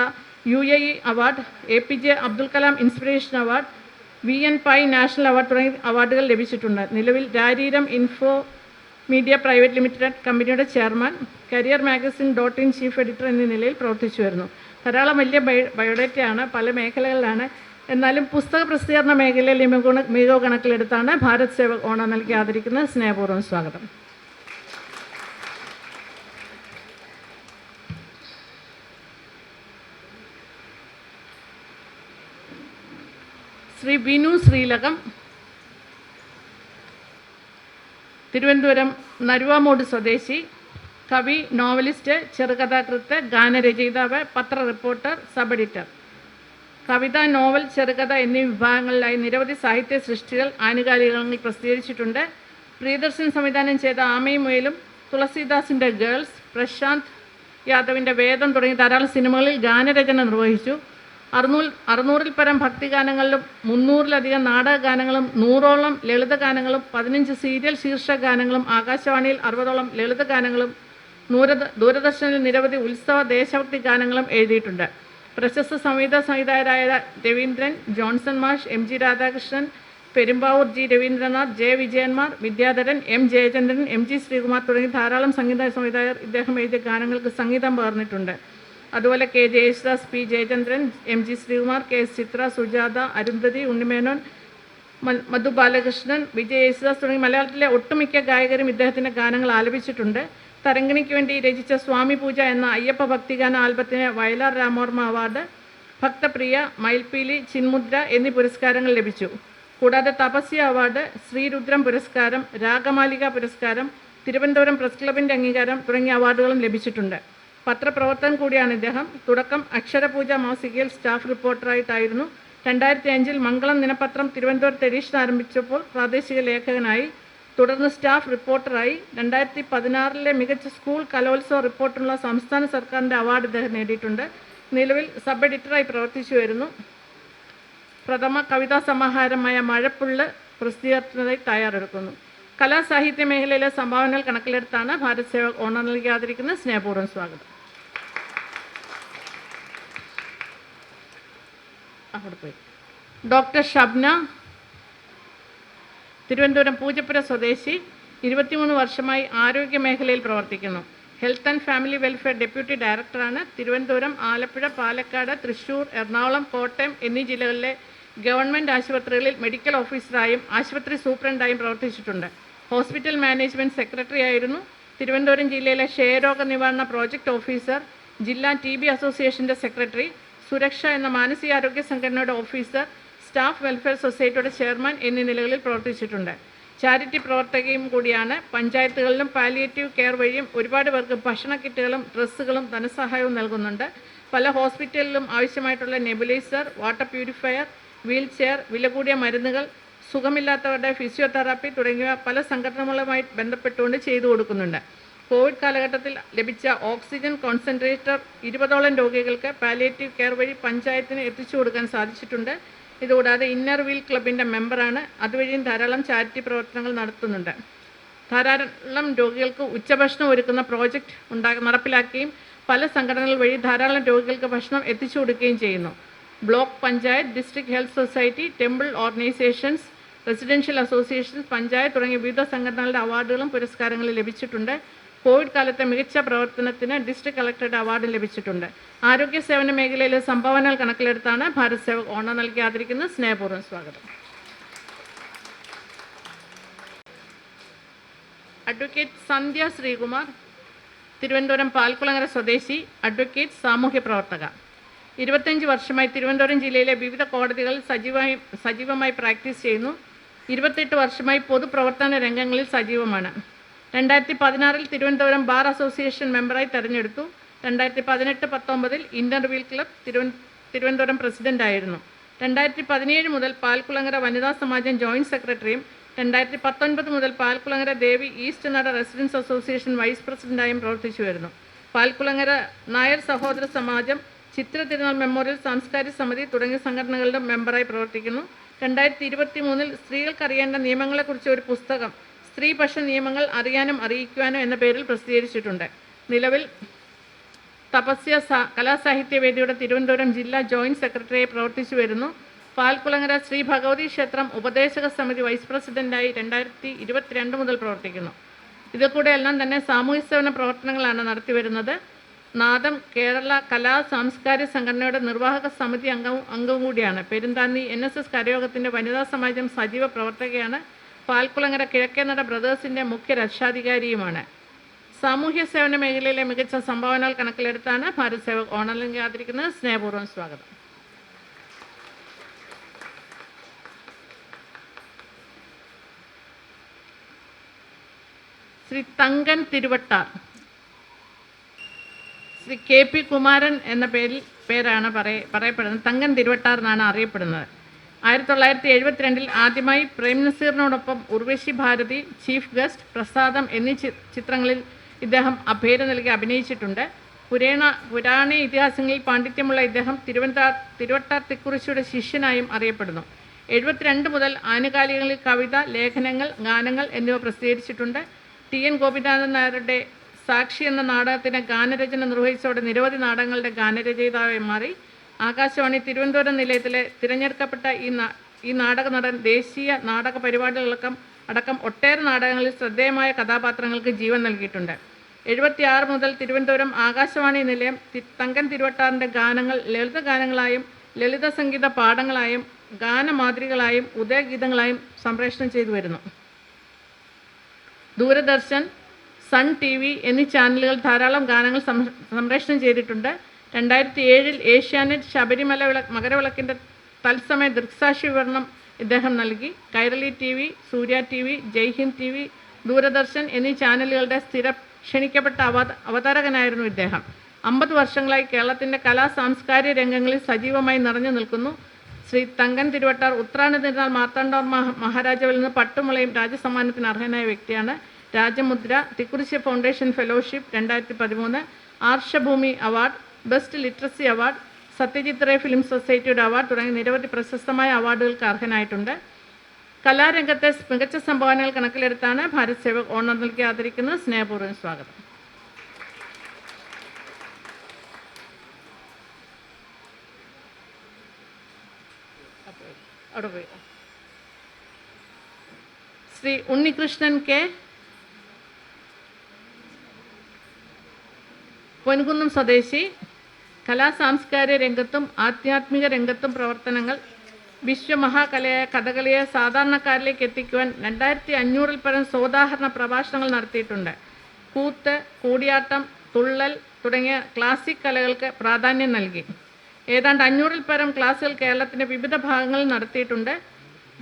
UAE award, APJ Abdul Kalam inspiration award, VN Pai national award തുടങ്ങിയ അവാർഡുകൾ ലഭിച്ചിട്ടുണ്ട്. നിലവിൽ Rareeram info media private limited കമ്പനിയുടെ chairman, career magazine .in chief editor എന്നീ നിലയിൽ പ്രവർത്തിച്ചു വരുന്നു. ധാരാളം വലിയ ബയോഡേറ്റയാണ്, പല മേഖലകളിലാണ്. എന്നാലും പുസ്തക പ്രസിദ്ധീകരണ മേഖലയിൽ മികവ് കണക്കിലെടുത്താണ് ഭാരത് സേവക് ഓണർ നൽകി ആദരിക്കുന്നത്. സ്നേഹപൂർവ്വം സ്വാഗതം. ശ്രീ വിനു ശ്രീലകം, തിരുവനന്തപുരം നരുവാമൂട് സ്വദേശി, കവി, നോവലിസ്റ്റ്, ചെറുകഥാകൃത്ത്, ഗാനരചയിതാവ്, പത്ര റിപ്പോർട്ടർ, സബ് എഡിറ്റർ. കവിത, നോവൽ, ചെറുകഥ എന്നീ വിഭാഗങ്ങളിലായി നിരവധി സാഹിത്യ സൃഷ്ടികൾ ആനുകാലികങ്ങളിൽ പ്രസിദ്ധീകരിച്ചിട്ടുണ്ട്. പ്രിയദർശൻ സംവിധാനം ചെയ്ത ആമയും മുയലും, തുളസീദാസിൻ്റെ ഗേൾസ്, പ്രശാന്ത് യാദവിൻ്റെ വേദം തുടങ്ങിയ ധാരാളം സിനിമകളിൽ ഗാനരചന നിർവഹിച്ചു. 600-ൽ പരം ഭക്തിഗാനങ്ങളിലും 300-ലധികം നാടകഗാനങ്ങളും 100ഓളം ലളിതഗാനങ്ങളും 15 സീരിയൽ ശീർഷക ഗാനങ്ങളും ആകാശവാണിയിൽ 60ഓളം ലളിതഗാനങ്ങളും ദൂരദർശനിൽ നിരവധി ഉത്സവ ദേശഭക്തി ഗാനങ്ങളും എഴുതിയിട്ടുണ്ട്. പ്രശസ്ത സംഗീതസംവിധായകരായ Raveendran, Johnson Mash, M G Radhakrishnan, Perumbavoor G Raveendranath, J വിജയന്മാർ, Vidyadharan, M Jayachandran, M G Sreekumar തുടങ്ങി ധാരാളം സംഗീത സംവിധായകർ ഇദ്ദേഹം എഴുതിയ ഗാനങ്ങൾക്ക് സംഗീതം പകർന്നിട്ടുണ്ട്. അതുപോലെ K J Yesudas, P Jayachandran, M G Sreekumar, K S Chithra, Sujatha, Arundhathi, Unnimenon, Madhu Balakrishnan, Vijay Yesudas തുടങ്ങി മലയാളത്തിലെ ഒട്ടുമിക്ക ഗായകരും ഇദ്ദേഹത്തിൻ്റെ ഗാനങ്ങൾ ആലപിച്ചിട്ടുണ്ട്. തരംഗിണിക്ക് വേണ്ടി രചിച്ച സ്വാമി പൂജ എന്ന അയ്യപ്പ ഭക്തിഗാന ആൽബത്തിന് വയലാർ രാമവർമ്മ അവാർഡ്, ഭക്തപ്രിയ, മയിൽപ്പീലി, ചിന്മുദ്ര എന്നീ പുരസ്കാരങ്ങൾ ലഭിച്ചു. കൂടാതെ തപസ്യ അവാർഡ്, ശ്രീരുദ്രം പുരസ്കാരം, രാഗമാലിക പുരസ്കാരം, തിരുവനന്തപുരം പ്രസ് ക്ലബിൻ്റെ അംഗീകാരം തുടങ്ങിയ അവാർഡുകളും ലഭിച്ചിട്ടുണ്ട്. പത്രപ്രവർത്തകൻ കൂടിയാണ് ഇദ്ദേഹം. തുടക്കം അക്ഷരപൂജ മാസികയിൽ സ്റ്റാഫ് റിപ്പോർട്ടറായിട്ടായിരുന്നു. 2005-ൽ മംഗളം ദിനപത്രം തിരുവനന്തപുരത്ത് എഡിഷൻ ആരംഭിച്ചപ്പോൾ പ്രാദേശിക ലേഖകനായി. തുടർന്ന് സ്റ്റാഫ് റിപ്പോർട്ടറായി. 2016-ലെ മികച്ച സ്കൂൾ കലോത്സവ റിപ്പോർട്ടിനുള്ള സംസ്ഥാന സർക്കാരിൻ്റെ അവാർഡ് ഇദ്ദേഹം നേടിയിട്ടുണ്ട്. നിലവിൽ സബ് എഡിറ്ററായി പ്രവർത്തിച്ചു വരുന്നു. പ്രഥമ കവിതാ സമാഹാരമായ മഴപ്പുള്ള് പ്രസിദ്ധീകരണത്തിനായി തയ്യാറെടുക്കുന്നു. കലാസാഹിത്യ മേഖലയിലെ സംഭാവനകൾ കണക്കിലെടുത്താണ് ഭാരത് സേവക് ഓണർ നൽകി ആദരിക്കുന്നത്. സ്നേഹപൂർവ്വം സ്വാഗതം. അവിടെ പോയി. ഡോക്ടർ ഷബ്ന, തിരുവനന്തപുരം പൂജപ്പുര സ്വദേശി, 23 വർഷമായി ആരോഗ്യ മേഖലയിൽ പ്രവർത്തിക്കുന്നു. Health and family welfare deputy ഡയറക്ടറാണ്. തിരുവനന്തപുരം, ആലപ്പുഴ, പാലക്കാട്, തൃശ്ശൂർ, എറണാകുളം, കോട്ടയം എന്നീ ജില്ലകളിലെ ഗവൺമെൻറ് ആശുപത്രികളിൽ മെഡിക്കൽ ഓഫീസറായും ആശുപത്രി സൂപ്രണ്ടായും പ്രവർത്തിച്ചിട്ടുണ്ട്. ഹോസ്പിറ്റൽ മാനേജ്മെൻറ്റ് സെക്രട്ടറി ആയിരുന്നു. തിരുവനന്തപുരം ജില്ലയിലെ ക്ഷയരോഗ നിവാരണ പ്രോജക്റ്റ് ഓഫീസർ, ജില്ലാ TB അസോസിയേഷൻ്റെ സെക്രട്ടറി, സുരക്ഷ എന്ന മാനസികാരോഗ്യ സംഘടനയുടെ ഓഫീസർ, സ്റ്റാഫ് വെൽഫെയർ സൊസൈറ്റിയുടെ ചെയർമാൻ എന്നീ നിലകളിൽ പ്രവർത്തിച്ചിട്ടുണ്ട്. ചാരിറ്റി പ്രവർത്തകയും കൂടിയാണ്. പഞ്ചായത്തുകളിലും പാലിയേറ്റീവ് കെയർ വഴിയും ഒരുപാട് പേർക്ക് ഭക്ഷണ കിറ്റുകളും ഡ്രസ്സുകളും ധനസഹായവും നൽകുന്നുണ്ട്. പല ഹോസ്പിറ്റലിലും ആവശ്യമായിട്ടുള്ള nebuliser, water purifier, wheel chair, വില കൂടിയ മരുന്നുകൾ, സുഖമില്ലാത്തവരുടെ ഫിസിയോതെറാപ്പി തുടങ്ങിയവ പല സംഘടനകളുമായി ബന്ധപ്പെട്ടുകൊണ്ട് ചെയ്തു കൊടുക്കുന്നുണ്ട്. കോവിഡ് കാലഘട്ടത്തിൽ ലഭിച്ച ഓക്സിജൻ കോൺസെൻട്രേറ്റർ 20ഓളം രോഗികൾക്ക് പാലിയേറ്റീവ് കെയർ വഴി പഞ്ചായത്തിന് എത്തിച്ചു കൊടുക്കാൻ സാധിച്ചിട്ടുണ്ട്. ഇതുകൂടാതെ ഇന്നർ വീൽ ക്ലബിൻ്റെ മെമ്പറാണ്. അതുവഴിയും ധാരാളം ചാരിറ്റി പ്രവർത്തനങ്ങൾ നടത്തുന്നുണ്ട്. ധാരാളം രോഗികൾക്ക് ഉച്ചഭക്ഷണം ഒരുക്കുന്ന പ്രോജക്റ്റ് നടപ്പിലാക്കുകയും പല സംഘടനകൾ വഴി ധാരാളം രോഗികൾക്ക് ഭക്ഷണം എത്തിച്ചു കൊടുക്കുകയും ചെയ്യുന്നു. Block panchayat, district health society, temple organisations, residential associations, panchayat തുടങ്ങിയ വിവിധ സംഘടനകളുടെ അവാർഡുകളും പുരസ്കാരങ്ങളും ലഭിച്ചിട്ടുണ്ട്. കോവിഡ് കാലത്തെ മികച്ച പ്രവർത്തനത്തിന് ഡിസ്ട്രിക്ട് കളക്ടറുടെ അവാർഡ് ലഭിച്ചിട്ടുണ്ട്. ആരോഗ്യ സേവന മേഖലയിലെ സംഭാവനകൾ കണക്കിലെടുത്താണ് ഭാരത് സേവക് ഓണർ നൽകി ആദരിക്കുന്നത്. സ്നേഹപൂർവ്വം സ്വാഗതം. അഡ്വക്കേറ്റ് സന്ധ്യ ശ്രീകുമാർ, തിരുവനന്തപുരം പാൽക്കുളങ്ങര സ്വദേശി, അഡ്വക്കേറ്റ്, സാമൂഹ്യ പ്രവർത്തക. 25 വർഷമായി തിരുവനന്തപുരം ജില്ലയിലെ വിവിധ കോടതികളിൽ സജീവമായി പ്രാക്ടീസ് ചെയ്യുന്നു. 28 വർഷമായി പൊതുപ്രവർത്തന രംഗങ്ങളിൽ സജീവമാണ്. 2016-ൽ തിരുവനന്തപുരം ബാർ അസോസിയേഷൻ മെമ്പറായി തെരഞ്ഞെടുത്തു. 2018-19 ഇന്നർ വീൽ ക്ലബ് തിരുവനന്തപുരം പ്രസിഡൻ്റായിരുന്നു. 2017 മുതൽ പാൽക്കുളങ്ങര വനിതാ സമാജം ജോയിൻറ്റ് സെക്രട്ടറിയും 2019 മുതൽ പാൽക്കുളങ്ങര ദേവി ഈസ്റ്റ് നട റെസിഡൻസ് അസോസിയേഷൻ വൈസ് പ്രസിഡൻ്റായും പ്രവർത്തിച്ചു വരുന്നു. പാൽക്കുളങ്ങര നായർ സഹോദര സമാജം, ചിത്ര തിരുനാൾ മെമ്മോറിയൽ സാംസ്കാരിക സമിതി തുടങ്ങിയ സംഘടനകളുടെ മെമ്പറായി പ്രവർത്തിക്കുന്നു. 2023-ൽ സ്ത്രീകൾക്കറിയേണ്ട നിയമങ്ങളെക്കുറിച്ച് ഒരു പുസ്തകം, സ്ത്രീപക്ഷ നിയമങ്ങൾ അറിയാനും അറിയിക്കുവാനും എന്ന പേരിൽ പ്രസിദ്ധീകരിച്ചിട്ടുണ്ട്. നിലവിൽ തപസ്യ കലാസാഹിത്യവേദിയുടെ തിരുവനന്തപുരം ജില്ലാ ജോയിൻറ്റ് സെക്രട്ടറിയായി പ്രവർത്തിച്ചു വരുന്നു. പാൽക്കുളങ്ങര ശ്രീ ഭഗവതി ക്ഷേത്രം ഉപദേശക സമിതി വൈസ് പ്രസിഡൻ്റായി 2022 മുതൽ പ്രവർത്തിക്കുന്നു. ഇതിൽ കൂടെ എല്ലാം തന്നെ സാമൂഹ്യ സേവന പ്രവർത്തനങ്ങളാണ് നടത്തിവരുന്നത്. നാദം കേരള കലാ സാംസ്കാരിക സംഘടനയുടെ നിർവാഹക സമിതി അംഗവും കൂടിയാണ്. പെരുന്താന്നി NSS കരയോഗത്തിൻ്റെ വനിതാ സമാജം സജീവ പ്രവർത്തകയാണ്. പാൽക്കുളങ്ങര കിഴക്കേനട ബ്രദേഴ്സിൻ്റെ മുഖ്യ രക്ഷാധികാരിയുമാണ്. സാമൂഹ്യ സേവന മേഖലയിലെ മികച്ച സംഭാവനകൾ കണക്കിലെടുത്താണ് ഭാരത് സേവക് ഓണർ നൽകി ആദരിക്കുന്നത്. സ്നേഹപൂർവ്വം സ്വാഗതം. ശ്രീ തങ്കൻ തിരുവട്ടാർ. ശ്രീ KP കുമാരൻ എന്ന പേരാണ് പറയപ്പെടുന്നത്. തങ്കൻ തിരുവട്ടാർ എന്നാണ് അറിയപ്പെടുന്നത്. 1972 ആദ്യമായി പ്രേം നസീറിനോടൊപ്പം ഉർവശി ഭാരതി, ചീഫ് ഗസ്റ്റ്, പ്രസാദം എന്നീ ചിത്രങ്ങളിൽ ഇദ്ദേഹം പേര് നൽകി അഭിനയിച്ചിട്ടുണ്ട്. പുരാണ ഇതിഹാസങ്ങളിൽ പാണ്ഡിത്യമുള്ള ഇദ്ദേഹം തിരുവട്ടാർ തിക്കുറിശിയുടെ ശിഷ്യനായും അറിയപ്പെടുന്നു. 72 മുതൽ ആനുകാലികങ്ങളിൽ കവിത, ലേഖനങ്ങൾ, ഗാനങ്ങൾ എന്നിവ പ്രസിദ്ധീകരിച്ചിട്ടുണ്ട്. TN ഗോപിനാഥൻ നായരുടെ സാക്ഷി എന്ന നാടകത്തിന് ഗാനരചന നിർവഹിച്ചതോടെ നിരവധി നാടകങ്ങളുടെ ഗാനരചയിതാവായി മാറി. ആകാശവാണി തിരുവനന്തപുരം നിലയത്തിലെ തിരഞ്ഞെടുക്കപ്പെട്ട ഈ നാടക നടൻ ദേശീയ നാടക പരിപാടികളടക്കം ഒട്ടേറെ നാടകങ്ങളിൽ ശ്രദ്ധേയമായ കഥാപാത്രങ്ങൾക്ക് ജീവൻ നൽകിയിട്ടുണ്ട്. 76 മുതൽ തിരുവനന്തപുരം ആകാശവാണി നിലയം തങ്കൻ തിരുവട്ടാറിൻ്റെ ഗാനങ്ങൾ ലളിത ഗാനങ്ങളായും ലളിത സംഗീത പാഠങ്ങളായും ഗാനമാതൃകളായും ഉദയഗീതങ്ങളായും സംപ്രേഷണം ചെയ്തു വരുന്നു. ദൂരദർശൻ, സൺ TV എന്നീ ചാനലുകൾ ധാരാളം ഗാനങ്ങൾ സംപ്രേഷണം ചെയ്തിട്ടുണ്ട്. 2007 ഏഷ്യാനെറ്റ് ശബരിമല മകരവിളക്കിൻ്റെ തത്സമയ ദൃക്സാക്ഷി വിവരണം ഇദ്ദേഹം നൽകി. കൈരളി TV, സൂര്യ TV, ജയ്ഹിന്ദ് TV, ദൂരദർശൻ എന്നീ ചാനലുകളുടെ ക്ഷണിക്കപ്പെട്ട അവതാരകനായിരുന്നു ഇദ്ദേഹം. 50 വർഷങ്ങളായി കേരളത്തിൻ്റെ സാംസ്കാരിക രംഗങ്ങളിൽ സജീവമായി നിറഞ്ഞു നിൽക്കുന്നു. ശ്രീ തങ്കൻ തിരുവട്ടാർ ഉത്രാട തിരുനാൾ മാർത്താണ്ഡവർമ്മ മഹാരാജാവിൽ നിന്ന് പട്ടുമുളയും രാജസമ്മാനത്തിന് അർഹനായ വ്യക്തിയാണ്. Rajamudra, Thikkurissy foundation fellowship 2013, Arshabhoomi award, best literacy award, Satyajit Ray film സൊസൈറ്റിയുടെ അവാർഡ് തുടങ്ങി നിരവധി പ്രശസ്തമായ അവാർഡുകൾക്ക് അർഹനായിട്ടുണ്ട്. കലാരംഗത്തെ മികച്ച സംഭാവനകൾ കണക്കിലെടുത്താണ് ഭാരത് സേവക് ഓണർ നൽകി ആദരിക്കുന്നത്. സ്നേഹപൂർവ്വം സ്വാഗതം. ശ്രീ ഉണ്ണികൃഷ്ണൻ K, പൊൻകുന്നം സ്വദേശി, സാംസ്കാരിക രംഗത്തും ആധ്യാത്മിക രംഗത്തും പ്രവർത്തനങ്ങൾ. വിശ്വമഹാകലയായ കഥകളിയെ സാധാരണക്കാരിലേക്ക് എത്തിക്കുവാൻ 2500-ൽ പരം സോദാഹരണ പ്രഭാഷണങ്ങൾ നടത്തിയിട്ടുണ്ട്. കൂത്ത്, കൂടിയാട്ടം, തുള്ളൽ തുടങ്ങിയ ക്ലാസിക് കലകൾക്ക് പ്രാധാന്യം നൽകി. ഏതാണ്ട് 500-ൽ പരം ക്ലാസുകൾ കേരളത്തിൻ്റെ വിവിധ ഭാഗങ്ങളിൽ നടത്തിയിട്ടുണ്ട്.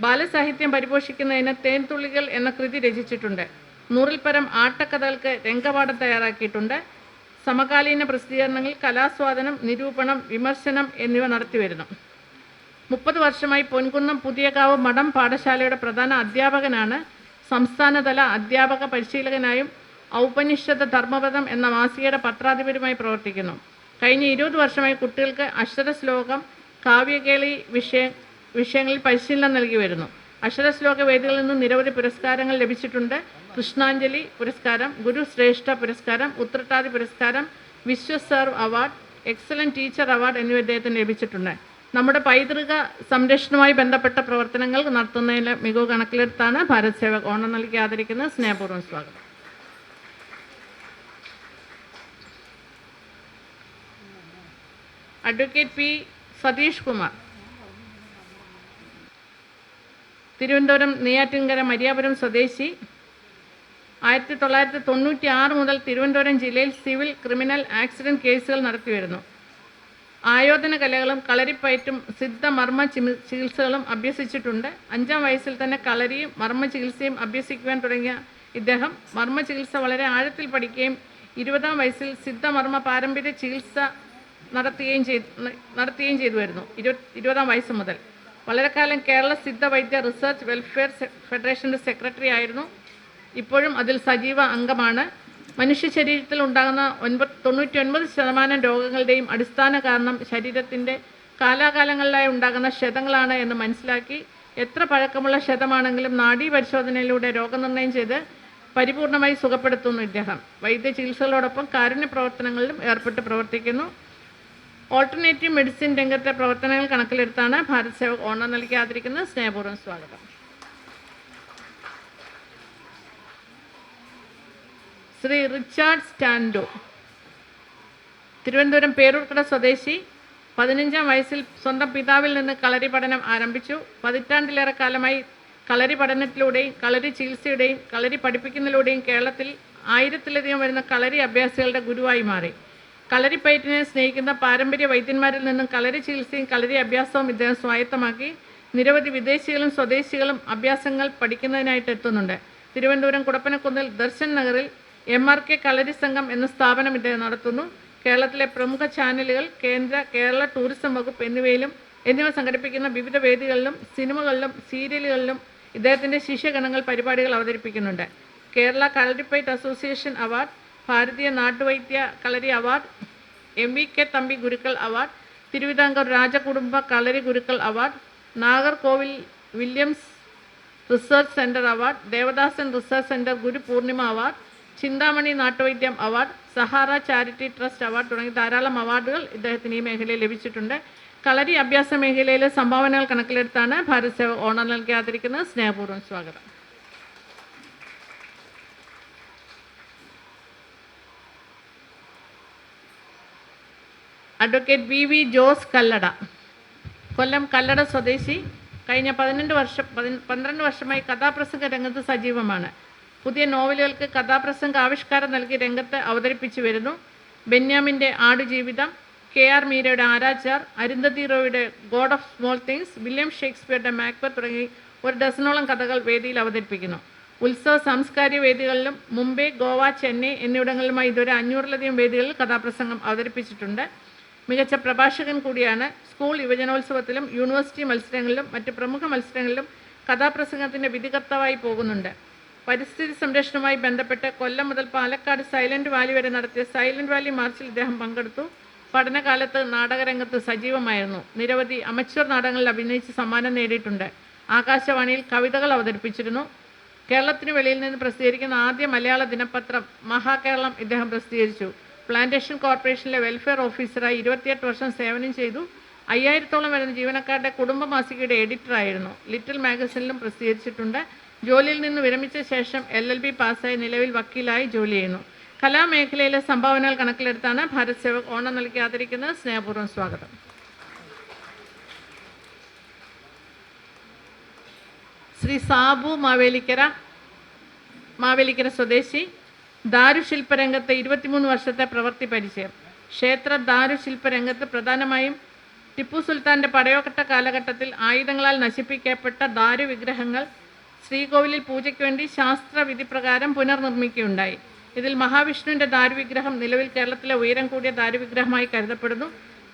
ബാലസാഹിത്യം പരിപോഷിക്കുന്നതിന് തേൻതുള്ളികൾ എന്ന കൃതി രചിച്ചിട്ടുണ്ട്. 100-ൽ പരം ആട്ടക്കഥകൾക്ക് രംഗപാഠം തയ്യാറാക്കിയിട്ടുണ്ട്. സമകാലീന പ്രസിദ്ധീകരണങ്ങളിൽ കലാസ്വാദനം, നിരൂപണം, വിമർശനം എന്നിവ നടത്തിവരുന്നു. 30 വർഷമായി പൊൻകുന്നം പുതിയകാവ് മഠം പാഠശാലയുടെ പ്രധാന അധ്യാപകനാണ്. സംസ്ഥാനതല അധ്യാപക പരിശീലകനായും ഔപനിഷദ ധർമ്മപദം എന്ന മാസികയുടെ പത്രാധിപരുമായി പ്രവർത്തിക്കുന്നു. കഴിഞ്ഞ 20 വർഷമായി കുട്ടികൾക്ക് അക്ഷരശ്ലോകം, കാവ്യകേളി വിഷയങ്ങളിൽ പരിശീലനം നൽകി വരുന്നു. അക്ഷരശ്ലോക വേദികളിൽ നിന്ന് നിരവധി പുരസ്കാരങ്ങൾ ലഭിച്ചിട്ടുണ്ട്. കൃഷ്ണാഞ്ജലി പുരസ്കാരം, ഗുരുശ്രേഷ്ഠ പുരസ്കാരം, ഉത്രട്ടാതി പുരസ്കാരം, വിശ്വസർവ് അവാർഡ്, എക്സലൻറ്റ് ടീച്ചർ അവാർഡ് എന്നിവ ഇദ്ദേഹത്തിന് ലഭിച്ചിട്ടുണ്ട്. നമ്മുടെ പൈതൃക സംരക്ഷണവുമായി ബന്ധപ്പെട്ട പ്രവർത്തനങ്ങൾ നടത്തുന്നതിലെ മികവ് കണക്കിലെടുത്താണ് ഭാരത് സേവക് ഓണർ നൽകി ആദരിക്കുന്നത്. സ്നേഹപൂർവ്വം സ്വാഗതം. അഡ്വക്കേറ്റ് P സതീഷ് കുമാർ, തിരുവനന്തപുരം നെയ്യാറ്റിൻകര മരിയാപുരം സ്വദേശി. 1996 മുതൽ തിരുവനന്തപുരം ജില്ലയിൽ സിവിൽ, ക്രിമിനൽ, ആക്സിഡൻറ്റ് കേസുകൾ നടത്തിവരുന്നു. ആയോധന കലകളും കളരിപ്പയറ്റും സിദ്ധ മർമ്മ ചികിത്സകളും അഭ്യസിച്ചിട്ടുണ്ട്. 5-ാം വയസ്സിൽ തന്നെ കളരിയും മർമ്മ ചികിത്സയും അഭ്യസിക്കുവാൻ തുടങ്ങിയ ഇദ്ദേഹം മർമ്മ ചികിത്സ വളരെ ആഴത്തിൽ പഠിക്കുകയും 20-ാം വയസ്സിൽ സിദ്ധമർമ്മ പാരമ്പര്യ ചികിത്സ നടത്തുകയും ചെയ്തു വരുന്നു. 20-ാം വയസ്സ് മുതൽ വളരെ കാലം കേരള സിദ്ധ വൈദ്യ റിസർച്ച് വെൽഫെയർ ഫെഡറേഷൻ്റെ സെക്രട്ടറി ആയിരുന്നു. ഇപ്പോഴും അതിൽ സജീവ അംഗമാണ്. മനുഷ്യ ശരീരത്തിൽ ഉണ്ടാകുന്ന 99% രോഗങ്ങളുടെയും അടിസ്ഥാന കാരണം ശരീരത്തിൻ്റെ കാലാകാലങ്ങളിലായി ഉണ്ടാകുന്ന ക്ഷതങ്ങളാണ് എന്ന് മനസ്സിലാക്കി എത്ര പഴക്കമുള്ള ക്ഷതമാണെങ്കിലും നാഡീ പരിശോധനയിലൂടെ രോഗനിർണയം ചെയ്ത് പരിപൂർണമായി സുഖപ്പെടുത്തുന്നു ഇദ്ദേഹം. വൈദ്യ ചികിത്സകളോടൊപ്പം കാരുണ്യ പ്രവർത്തനങ്ങളിലും ഏർപ്പെട്ട് പ്രവർത്തിക്കുന്നു. ഓൾട്ടർനേറ്റീവ് മെഡിസിൻ രംഗത്തെ പ്രവർത്തനങ്ങൾ കണക്കിലെടുത്താണ് ഭാരത് സേവക് ഓണർ നൽകി ആദരിക്കുന്നത്. സ്നേഹപൂർവ്വം സ്വാഗതം. ശ്രീ റിച്ചാർഡ് സ്റ്റാൻഡോ, തിരുവനന്തപുരം പേരൂർക്കട സ്വദേശി. 15-ാം വയസ്സിൽ സ്വന്തം പിതാവിൽ നിന്ന് കളരി പഠനം ആരംഭിച്ചു. പതിറ്റാണ്ടിലേറെ കാലമായി കളരി പഠനത്തിലൂടെയും കളരി ചികിത്സയുടെയും കളരി പഠിപ്പിക്കുന്നതിലൂടെയും കേരളത്തിൽ 1000-ലധികം വരുന്ന കളരി അഭ്യാസികളുടെ ഗുരുവായി മാറി. കളരിപ്പയറ്റിനെ സ്നേഹിക്കുന്ന പാരമ്പര്യ വൈദ്യന്മാരിൽ നിന്നും കളരി ചികിത്സയും കളരി അഭ്യാസവും ഇദ്ദേഹം സ്വായത്തമാക്കി. നിരവധി വിദേശികളും സ്വദേശികളും അഭ്യാസങ്ങൾ പഠിക്കുന്നതിനായിട്ട് എത്തുന്നുണ്ട്. തിരുവനന്തപുരം കുടപ്പനക്കുന്നിൽ ദർശൻ നഗറിൽ MRK കളരി സംഘം എന്ന സ്ഥാപനം ഇദ്ദേഹം നടത്തുന്നു. കേരളത്തിലെ പ്രമുഖ ചാനലുകൾ, കേരള ടൂറിസം വകുപ്പ് എന്നിവ സംഘടിപ്പിക്കുന്ന വിവിധ വേദികളിലും സിനിമകളിലും സീരിയലുകളിലും ഇദ്ദേഹത്തിൻ്റെ ശിഷ്യഗണങ്ങൾ പരിപാടികൾ അവതരിപ്പിക്കുന്നുണ്ട്. കേരള കളരിപ്പയറ്റ് അസോസിയേഷൻ അവാർഡ്, ഭാരതീയ നാട്ടുവൈദ്യ കളരി അവാർഡ്, MVK തമ്പി ഗുരുക്കൾ അവാർഡ്, തിരുവിതാംകൂർ രാജകുടുംബ കളരി ഗുരുക്കൾ award, Nagercoil Williams research centre award, Devadasan research centre Guru Poornima award, Chintamani നാട്ടുവൈദ്യം award, Sahara charity trust award തുടങ്ങി ധാരാളം അവാർഡുകൾ ഇദ്ദേഹത്തിന് ഈ മേഖലയിൽ ലഭിച്ചിട്ടുണ്ട്. കളരി അഭ്യാസ മേഖലയിലെ സംഭാവനകൾ കണക്കിലെടുത്താണ് ഭാരത് സേവക് ഓണർ നൽകി ആദരിക്കുന്നത്. സ്നേഹപൂർവ്വം സ്വാഗതം. അഡ്വക്കേറ്റ് VV ജോസ് കല്ലട, കൊല്ലം കല്ലട സ്വദേശി. കഴിഞ്ഞ 12 വർഷമായി കഥാപ്രസംഗ രംഗത്ത് സജീവമാണ്. പുതിയ നോവലുകൾക്ക് കഥാപ്രസംഗ ആവിഷ്കാരം നൽകി രംഗത്ത് അവതരിപ്പിച്ചു വരുന്നു. ബെന്യാമിൻ്റെ ആടുജീവിതം, KR മീരയുടെ ആരാച്ചാർ, അരുന്ധതി റോയുടെ God of small things, William ഷേക്സ്പിയറുടെ മാക്ബത്ത് തുടങ്ങി 1 ഡസനോളം കഥകൾ വേദിയിൽ അവതരിപ്പിക്കുന്നു. ഉത്സവ സാംസ്കാരിക വേദികളിലും മുംബൈ, ഗോവ, ചെന്നൈ എന്നിവിടങ്ങളിലുമായി ഇതുവരെ 500-ലധികം വേദികളിൽ കഥാപ്രസംഗം അവതരിപ്പിച്ചിട്ടുണ്ട്. മികച്ച പ്രഭാഷകൻ കൂടിയാണ്. സ്കൂൾ യുവജനോത്സവത്തിലും യൂണിവേഴ്സിറ്റി മത്സരങ്ങളിലും മറ്റ് പ്രമുഖ മത്സരങ്ങളിലും കഥാപ്രസംഗത്തിൻ്റെ വിധികർത്താവായി പോകുന്നുണ്ട്. പരിസ്ഥിതി സംരക്ഷണവുമായി ബന്ധപ്പെട്ട് കൊല്ലം മുതൽ പാലക്കാട് സൈലൻറ്റ് വാലി വരെ നടത്തിയ സൈലൻറ്റ് വാലി മാർച്ചിൽ ഇദ്ദേഹം പങ്കെടുത്തു. പഠനകാലത്ത് നാടകരംഗത്ത് സജീവമായിരുന്നു. നിരവധി അമച്വർ നാടകങ്ങളിൽ അഭിനയിച്ച് സമ്മാനം നേടിയിട്ടുണ്ട്. ആകാശവാണിയിൽ കവിതകൾ അവതരിപ്പിച്ചിരുന്നു. കേരളത്തിന് വെളിയിൽ നിന്ന് പ്രസിദ്ധീകരിക്കുന്ന ആദ്യ മലയാള ദിനപത്രം മഹാകേരളം ഇദ്ദേഹം പ്രസിദ്ധീകരിച്ചു. പ്ലാന്റേഷൻ കോർപ്പറേഷനിലെ വെൽഫെയർ ഓഫീസറായി 28 വർഷം സേവനം ചെയ്തു. 5000-ഓളം വരുന്ന ജീവനക്കാരുടെ കുടുംബ മാസികയുടെ എഡിറ്ററായിരുന്നു. ലിറ്റിൽ മാഗസിനിലും പ്രസിദ്ധീകരിച്ചിട്ടുണ്ട്. ജോലിയിൽ നിന്ന് വിരമിച്ച ശേഷം LLB പാസ്സായി നിലവിൽ വക്കീലായി ജോലി ചെയ്യുന്നു. കലാമേഖലയിലെ സംഭാവനകൾ കണക്കിലെടുത്താണ് ഭാരത് സേവക് ഓണർ നൽകി ആദരിക്കുന്നത്. സ്നേഹപൂർവ്വം സ്വാഗതം. ശ്രീ സാബു മാവേലിക്കര സ്വദേശി. ദാരുശില്പരംഗത്ത് 23 വർഷത്തെ പ്രവൃത്തി പരിചയം. ക്ഷേത്ര ദാരുശില്പരംഗത്ത് പ്രധാനമായും ടിപ്പു സുൽത്താൻ്റെ പടയോട്ട കാലഘട്ടത്തിൽ ആയുധങ്ങളാൽ നശിപ്പിക്കപ്പെട്ട ദാരു വിഗ്രഹങ്ങൾ ശ്രീകോവിലിൽ പൂജയ്ക്ക് വേണ്ടി ശാസ്ത്രവിധി പ്രകാരം പുനർനിർമ്മിക്കുകയുണ്ടായി. ഇതിൽ മഹാവിഷ്ണുവിൻ്റെ ദാരുവിഗ്രഹം നിലവിൽ കേരളത്തിലെ ഉയരം കൂടിയ ദാരുവിഗ്രഹമായി കരുതപ്പെടുന്നു.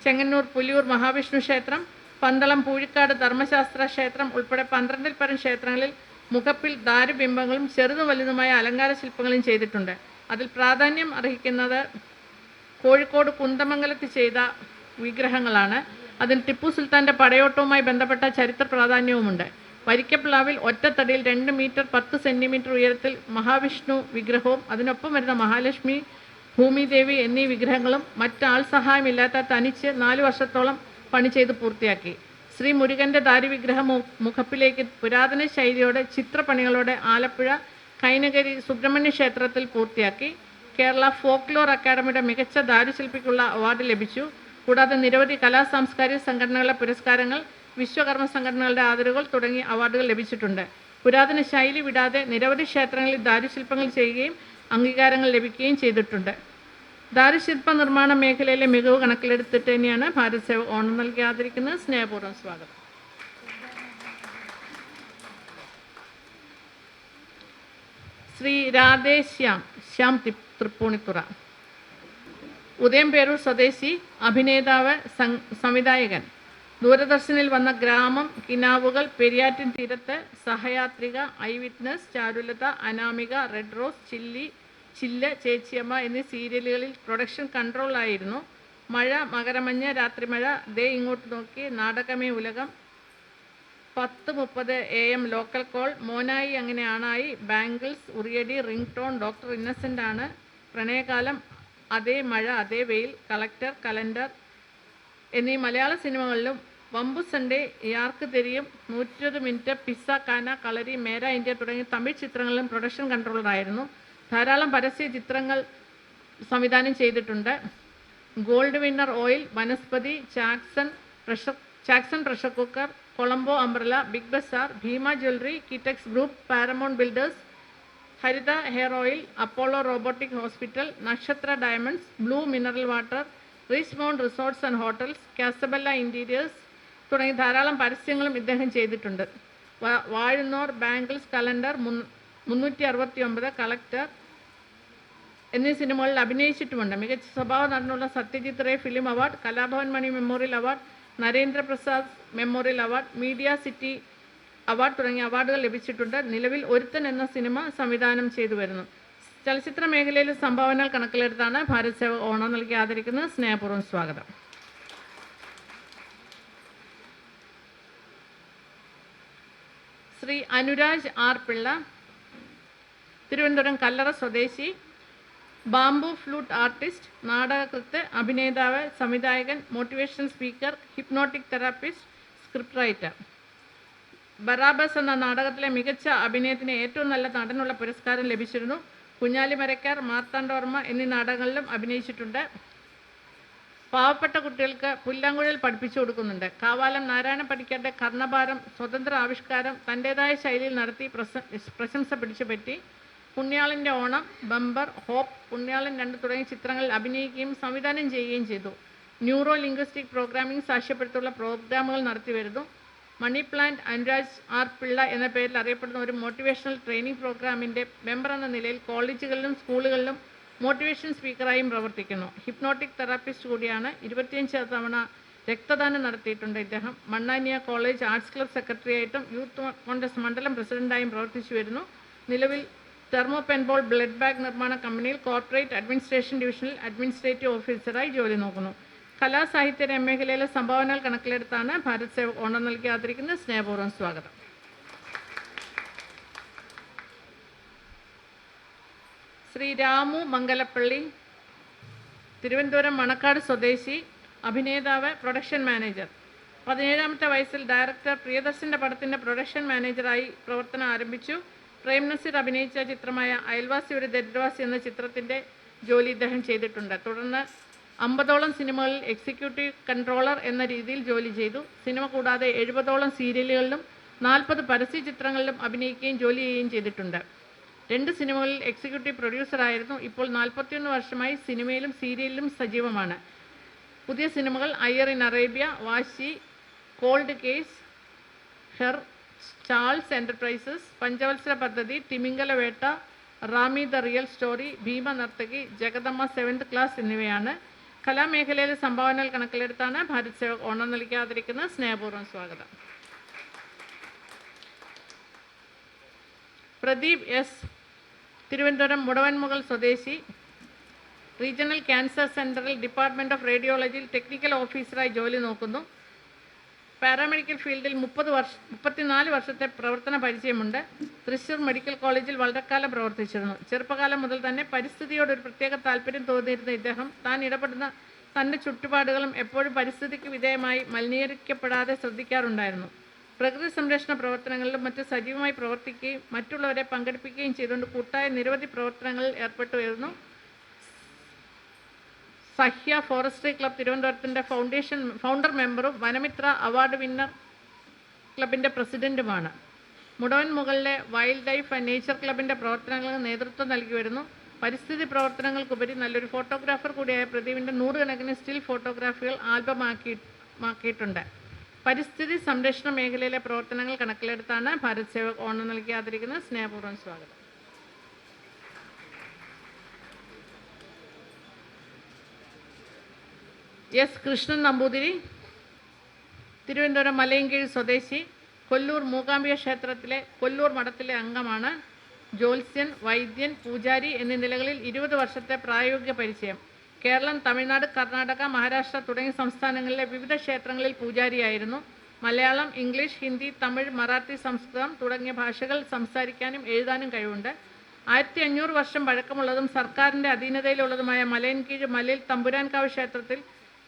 ചെങ്ങന്നൂർ പുലിയൂർ മഹാവിഷ്ണു ക്ഷേത്രം, പന്തളം പൂഴിക്കാട് ധർമ്മശാസ്ത്ര ക്ഷേത്രം ഉൾപ്പെടെ 12-ൽ പരം ക്ഷേത്രങ്ങളിൽ മുഖപ്പിൽ ദാരുബിംബങ്ങളും ചെറുതും വലുതുമായ അലങ്കാര ശില്പങ്ങളും ചെയ്തിട്ടുണ്ട്. അതിൽ പ്രാധാന്യം അർഹിക്കുന്നത് കോഴിക്കോട് കുന്തമംഗലത്ത് ചെയ്ത വിഗ്രഹങ്ങളാണ്. അതിൽ ടിപ്പു സുൽത്താൻ്റെ പടയോട്ടവുമായി ബന്ധപ്പെട്ട ചരിത്ര പ്രാധാന്യവുമുണ്ട്. വരിക്കപ്ലാവിൽ ഒറ്റത്തടിയിൽ 2 മീറ്റർ 10 സെൻറ്റിമീറ്റർ ഉയരത്തിൽ മഹാവിഷ്ണു വിഗ്രഹവും അതിനൊപ്പം വരുന്ന മഹാലക്ഷ്മി, ഭൂമിദേവി എന്നീ വിഗ്രഹങ്ങളും മറ്റാൾ സഹായമില്ലാത്ത തനിച്ച് 4 വർഷത്തോളം പണി ചെയ്ത് പൂർത്തിയാക്കി. ശ്രീ മുരുകൻ്റെ ദാരുവിഗ്രഹം മുഖപ്പിലേക്ക് പുരാതന ശൈലിയോടെ ചിത്രപ്പണികളോടെ ആലപ്പുഴ കൈനകരി സുബ്രഹ്മണ്യ ക്ഷേത്രത്തിൽ പൂർത്തിയാക്കി. കേരള ഫോക്ലോർ അക്കാദമിയുടെ മികച്ച ദാരുശില്പിക്കുള്ള അവാർഡ് ലഭിച്ചു. കൂടാതെ നിരവധി സാംസ്കാരിക സംഘടനകളുടെ പുരസ്കാരങ്ങൾ, വിശ്വകർമ്മ സംഘടനകളുടെ ആദരവുകൾ തുടങ്ങിയ അവാർഡുകൾ ലഭിച്ചിട്ടുണ്ട്. പുരാതന ശൈലി വിടാതെ നിരവധി ക്ഷേത്രങ്ങളിൽ ദാരുശില്പങ്ങൾ ചെയ്യുകയും അംഗീകാരങ്ങൾ ലഭിക്കുകയും ചെയ്തിട്ടുണ്ട്. ദാരുശില്പ നിർമ്മാണ മേഖലയിലെ മികവ് കണക്കിലെടുത്തിട്ട് തന്നെയാണ് ഭാരത് സേവക് ഓണർ നൽകി ആദരിക്കുന്നത്. സ്നേഹപൂർവ്വം സ്വാഗതം. ശ്രീ ശ്യാം തൃപ്പൂണിത്തുറ, ഉദയംപേരൂർ സ്വദേശി, അഭിനേതാവ്, സംവിധായകൻ. ദൂരദർശനിൽ വന്ന ഗ്രാമം, Kinavukal, Periyattin Theerathu, Sahayathrika, eye witness, Charulatha, Anamika, red rose, Chillu, Chechiyamma എന്നീ സീരിയലുകളിൽ പ്രൊഡക്ഷൻ കൺട്രോളായിരുന്നു. മഴ, മകരമഞ്ഞ്, രാത്രിമഴ, ദേ ഇങ്ങോട്ട് നോക്കി, നാടകമേ ഉലകം, 10:30 AM ലോക്കൽ കോൾ, മോനായി അങ്ങനെ Aanayi, bangles, Uriyadi, ring tone, doctor innocent Aanu, Pranayakalam, അതേ മഴ അതേ വെയിൽ, കളക്ടർ, കലണ്ടർ എന്നീ മലയാള സിനിമകളിലും വമ്പു സൺഡേ, യാർക്ക് തെരിയും, 120 മിനിറ്റ്, പിസ്സ, കാന, കളരി, മേര ഇന്ത്യ തുടങ്ങിയ തമിഴ് ചിത്രങ്ങളിലും പ്രൊഡക്ഷൻ കൺട്രോളറായിരുന്നു. ധാരാളം പരസ്യ ചിത്രങ്ങൾ സംവിധാനം ചെയ്തിട്ടുണ്ട്. Gold winner oil, Vanaspati, Chackson pressure cooker, Colombo umbrella, big bazaar, Bhima jewellery, Kitex group, Paramount builders, Haritha hair oil, Apollo robotic hospital, Nakshatra diamonds, blue mineral water, rich mount resorts and hotels, Casabella interiors തുടങ്ങി ധാരാളം പരസ്യങ്ങളും ഇദ്ദേഹം ചെയ്തിട്ടുണ്ട്. വാഴുന്നോർ, ബാംഗിൾസ്, കലണ്ടർ, 369, കളക്ടർ എന്നീ സിനിമകളിൽ അഭിനയിച്ചിട്ടുമുണ്ട്. മികച്ച സ്വഭാവ നടനുള്ള Satyajit Ray film award, Kalabhavan Mani memorial award, Narendraprasad memorial award, media city award തുടങ്ങിയ അവാർഡുകൾ ലഭിച്ചിട്ടുണ്ട്. നിലവിൽ ഒരുത്തൻ എന്ന സിനിമ സംവിധാനം ചെയ്തു വരുന്നു. ചലച്ചിത്ര മേഖലയിലെ സംഭാവനകൾ കണക്കിലെടുത്താണ് ഭാരത് സേവക് ഓണം നൽകി ആദരിക്കുന്നത്. സ്നേഹപൂർവ്വം സ്വാഗതം. ശ്രീ അനുരാജ് ആർ പിള്ള, തിരുവനന്തപുരം കല്ലറ സ്വദേശി, ബാംബു ഫ്ലൂട്ട് ആർട്ടിസ്റ്റ്, നാടകകൃത്ത്, അഭിനേതാവ്, സംവിധായകൻ, motivation speaker, hypnotic therapist, script writer. Barabbas എന്ന നാടകത്തിലെ മികച്ച അഭിനയത്തിന് ഏറ്റവും നല്ല നടനുള്ള പുരസ്കാരം ലഭിച്ചിരുന്നു. കുഞ്ഞാലി മരക്കാർ, മാർത്താണ്ഡവർമ്മ എന്നീ നാടകങ്ങളിലും അഭിനയിച്ചിട്ടുണ്ട്. പാവപ്പെട്ട കുട്ടികൾക്ക് പുല്ലാങ്കുഴൽ പഠിപ്പിച്ചു കൊടുക്കുന്നുണ്ട്. കാവാലം നാരായണ പണിക്കരുടെ കർണഭാരം സ്വതന്ത്ര ആവിഷ്കാരം തൻ്റേതായ ശൈലിയിൽ നടത്തി പ്രശംസ പിടിച്ചുപറ്റി. പുണ്യാളൻ്റെ ഓണം, ബമ്പർ, ഹോപ്പ്, പുണ്യാളൻ 2 തുടങ്ങിയ ചിത്രങ്ങളിൽ അഭിനയിക്കുകയും സംവിധാനം ചെയ്യുകയും ചെയ്തു. ന്യൂറോ ലിംഗ്വിസ്റ്റിക് പ്രോഗ്രാമിംഗ് സാക്ഷ്യപ്പെടുത്തിയുള്ള പ്രോഗ്രാമുകൾ നടത്തിവരുന്നു. Money plant Anuraj R Pillai എന്ന പേരിൽ അറിയപ്പെടുന്ന ഒരു മോട്ടിവേഷണൽ ട്രെയിനിങ് പ്രോഗ്രാമിൻ്റെ മെമ്പർ എന്ന നിലയിൽ കോളേജുകളിലും സ്കൂളുകളിലും മോട്ടിവേഷൻ സ്പീക്കറായും പ്രവർത്തിക്കുന്നു. ഹിപ്നോട്ടിക് തെറാപ്പിസ്റ്റ് കൂടിയാണ്. 25 തവണ രക്തദാനം നടത്തിയിട്ടുണ്ട് ഇദ്ദേഹം. മണ്ണാനിയ കോളേജ് ആർട്സ് ക്ലബ് സെക്രട്ടറിയായിട്ടും യൂത്ത് കോൺഗ്രസ് മണ്ഡലം പ്രസിഡന്റായും പ്രവർത്തിച്ചു വരുന്നു. നിലവിൽ തെർമോ പെൻബോൾ ബ്ലഡ് ബാഗ് നിർമ്മാണ കമ്പനിയിൽ കോർപ്പറേറ്റ് അഡ്മിനിസ്ട്രേഷൻ ഡിവിഷനിൽ അഡ്മിനിസ്ട്രേറ്റീവ് ഓഫീസറായി ജോലി നോക്കുന്നു. കലാസാഹിത്യ മേഖലയിലെ സംഭാവനകൾ കണക്കിലെടുത്താണ് ഭാരത് സേവക് ഓണം നൽകി ആദരിക്കുന്നത്. സ്നേഹപൂർവ്വം സ്വാഗതം. ശ്രീ രാമു മംഗലപ്പള്ളി, തിരുവനന്തപുരം മണക്കാട് സ്വദേശി, അഭിനേതാവ്, പ്രൊഡക്ഷൻ മാനേജർ. 17ാമത്തെ വയസ്സിൽ ഡയറക്ടർ പ്രിയദർശൻ്റെ പടത്തിൻ്റെ പ്രൊഡക്ഷൻ മാനേജറായി പ്രവർത്തനം ആരംഭിച്ചു. പ്രേം നസീർ അഭിനയിച്ച ചിത്രമായ അയൽവാസി ഒരു ദരിദ്രവാസി എന്ന ചിത്രത്തിൻ്റെ ജോലി ഇദ്ദേഹം ചെയ്തിട്ടുണ്ട്. തുടർന്ന് 50ഓളം സിനിമകളിൽ എക്സിക്യൂട്ടീവ് കൺട്രോളർ എന്ന രീതിയിൽ ജോലി ചെയ്തു. സിനിമ കൂടാതെ 70ഓളം സീരിയലുകളിലും 40 പരസ്യ ചിത്രങ്ങളിലും അഭിനയിക്കുകയും ജോലി ചെയ്യുകയും ചെയ്തിട്ടുണ്ട്. 2 സിനിമകളിൽ എക്സിക്യൂട്ടീവ് പ്രൊഡ്യൂസറായിരുന്നു. ഇപ്പോൾ 41 വർഷമായി സിനിമയിലും സീരിയലിലും സജീവമാണ്. പുതിയ സിനിമകൾ Iyer in Arabia, Vaashi, cold case, her, Charles enterprises, Panchavalsara Padhathi, Thimingala Vetta, Rami the real story, Bheema Narthaki, Jagadamma 7th class എന്നിവയാണ്. കലാമേഖലയിലെ സംഭാവനകൾ കണക്കിലെടുത്താണ് ഭാരത് സേവക് ഓണം നൽകി ആദരിക്കുന്നത്. സ്നേഹപൂർവ്വം സ്വാഗതം. പ്രദീപ് എസ്, തിരുവനന്തപുരം മുടവൻമുകൾ സ്വദേശി, റീജിയണൽ ക്യാൻസർ സെൻ്ററിൽ ഡിപ്പാർട്ട്മെൻറ്റ് ഓഫ് റേഡിയോളജിയിൽ ടെക്നിക്കൽ ഓഫീസറായി ജോലി നോക്കുന്നു. പാരാമെഡിക്കൽ ഫീൽഡിൽ 34 വർഷത്തെ പ്രവർത്തന പരിചയമുണ്ട്. തൃശ്ശൂർ മെഡിക്കൽ കോളേജിൽ വളരെക്കാലം പ്രവർത്തിച്ചിരുന്നു. ചെറുപ്പകാലം മുതൽ തന്നെ പരിസ്ഥിതിയോട് ഒരു പ്രത്യേക താല്പര്യം തോന്നിയിരുന്ന ഇദ്ദേഹം താൻ ഇടപെടുന്ന തൻ്റെ ചുറ്റുപാടുകളും എപ്പോഴും പരിസ്ഥിതിക്ക് വിധേയമായി മലിനീകരിക്കപ്പെടാതെ ശ്രദ്ധിക്കാറുണ്ടായിരുന്നു. പ്രകൃതി സംരക്ഷണ പ്രവർത്തനങ്ങളിലും മറ്റ് സജീവമായി പ്രവർത്തിക്കുകയും മറ്റുള്ളവരെ പങ്കെടുപ്പിക്കുകയും ചെയ്തുകൊണ്ട് കൂട്ടായ നിരവധി പ്രവർത്തനങ്ങളിൽ ഏർപ്പെട്ടു വരുന്നു. സഹ്യ ഫോറസ്ട്രി ക്ലബ് തിരുവനന്തപുരത്തിൻ്റെ ഫൗണ്ടർ മെമ്പറും വനമിത്ര അവാർഡ് വിന്നർ ക്ലബിൻ്റെ പ്രസിഡൻറ്റുമാണ്. മുടവൻ മുകളിലെ വൈൽഡ് ലൈഫ് ആൻഡ് നേച്ചർ ക്ലബിൻ്റെ പ്രവർത്തനങ്ങൾക്ക് നേതൃത്വം നൽകി വരുന്നു. പരിസ്ഥിതി പ്രവർത്തനങ്ങൾക്കുപരി നല്ലൊരു ഫോട്ടോഗ്രാഫർ കൂടിയായ പ്രദീപിൻ്റെ 100 കണക്കിന് സ്റ്റിൽ ഫോട്ടോഗ്രാഫികൾ ആൽബമാക്കിയിട്ടുണ്ട്. പരിസ്ഥിതി സംരക്ഷണ മേഖലയിലെ പ്രവർത്തനങ്ങൾ കണക്കിലെടുത്താണ് ഭാരത് സേവക് ഓണം നൽകി ആദരിക്കുന്നത്. സ്നേഹപൂർവ്വം സ്വാഗതം. എസ് കൃഷ്ണൻ നമ്പൂതിരി, തിരുവനന്തപുരം മലയൻകീഴ് സ്വദേശി, കൊല്ലൂർ മൂകാംബിക ക്ഷേത്രത്തിലെ കൊല്ലൂർ മഠത്തിലെ അംഗമാണ്. ജ്യോത്സ്യൻ, വൈദ്യൻ, പൂജാരി എന്നീ നിലകളിൽ 20 വർഷത്തെ പ്രായോഗിക പരിചയം. കേരളം, തമിഴ്നാട്, കർണാടക, മഹാരാഷ്ട്ര തുടങ്ങിയ സംസ്ഥാനങ്ങളിലെ വിവിധ ക്ഷേത്രങ്ങളിൽ പൂജാരിയായിരുന്നു. മലയാളം, ഇംഗ്ലീഷ്, ഹിന്ദി, തമിഴ്, മറാത്തി, സംസ്കൃതം തുടങ്ങിയ ഭാഷകൾ സംസാരിക്കാനും എഴുതാനും കഴിവുണ്ട്. 1500 വർഷം പഴക്കമുള്ളതും സർക്കാരിൻ്റെ അധീനതയിലുള്ളതുമായ മലയൻകീഴ് മലയിൽ തമ്പുരാൻകാവ് ക്ഷേത്രത്തിൽ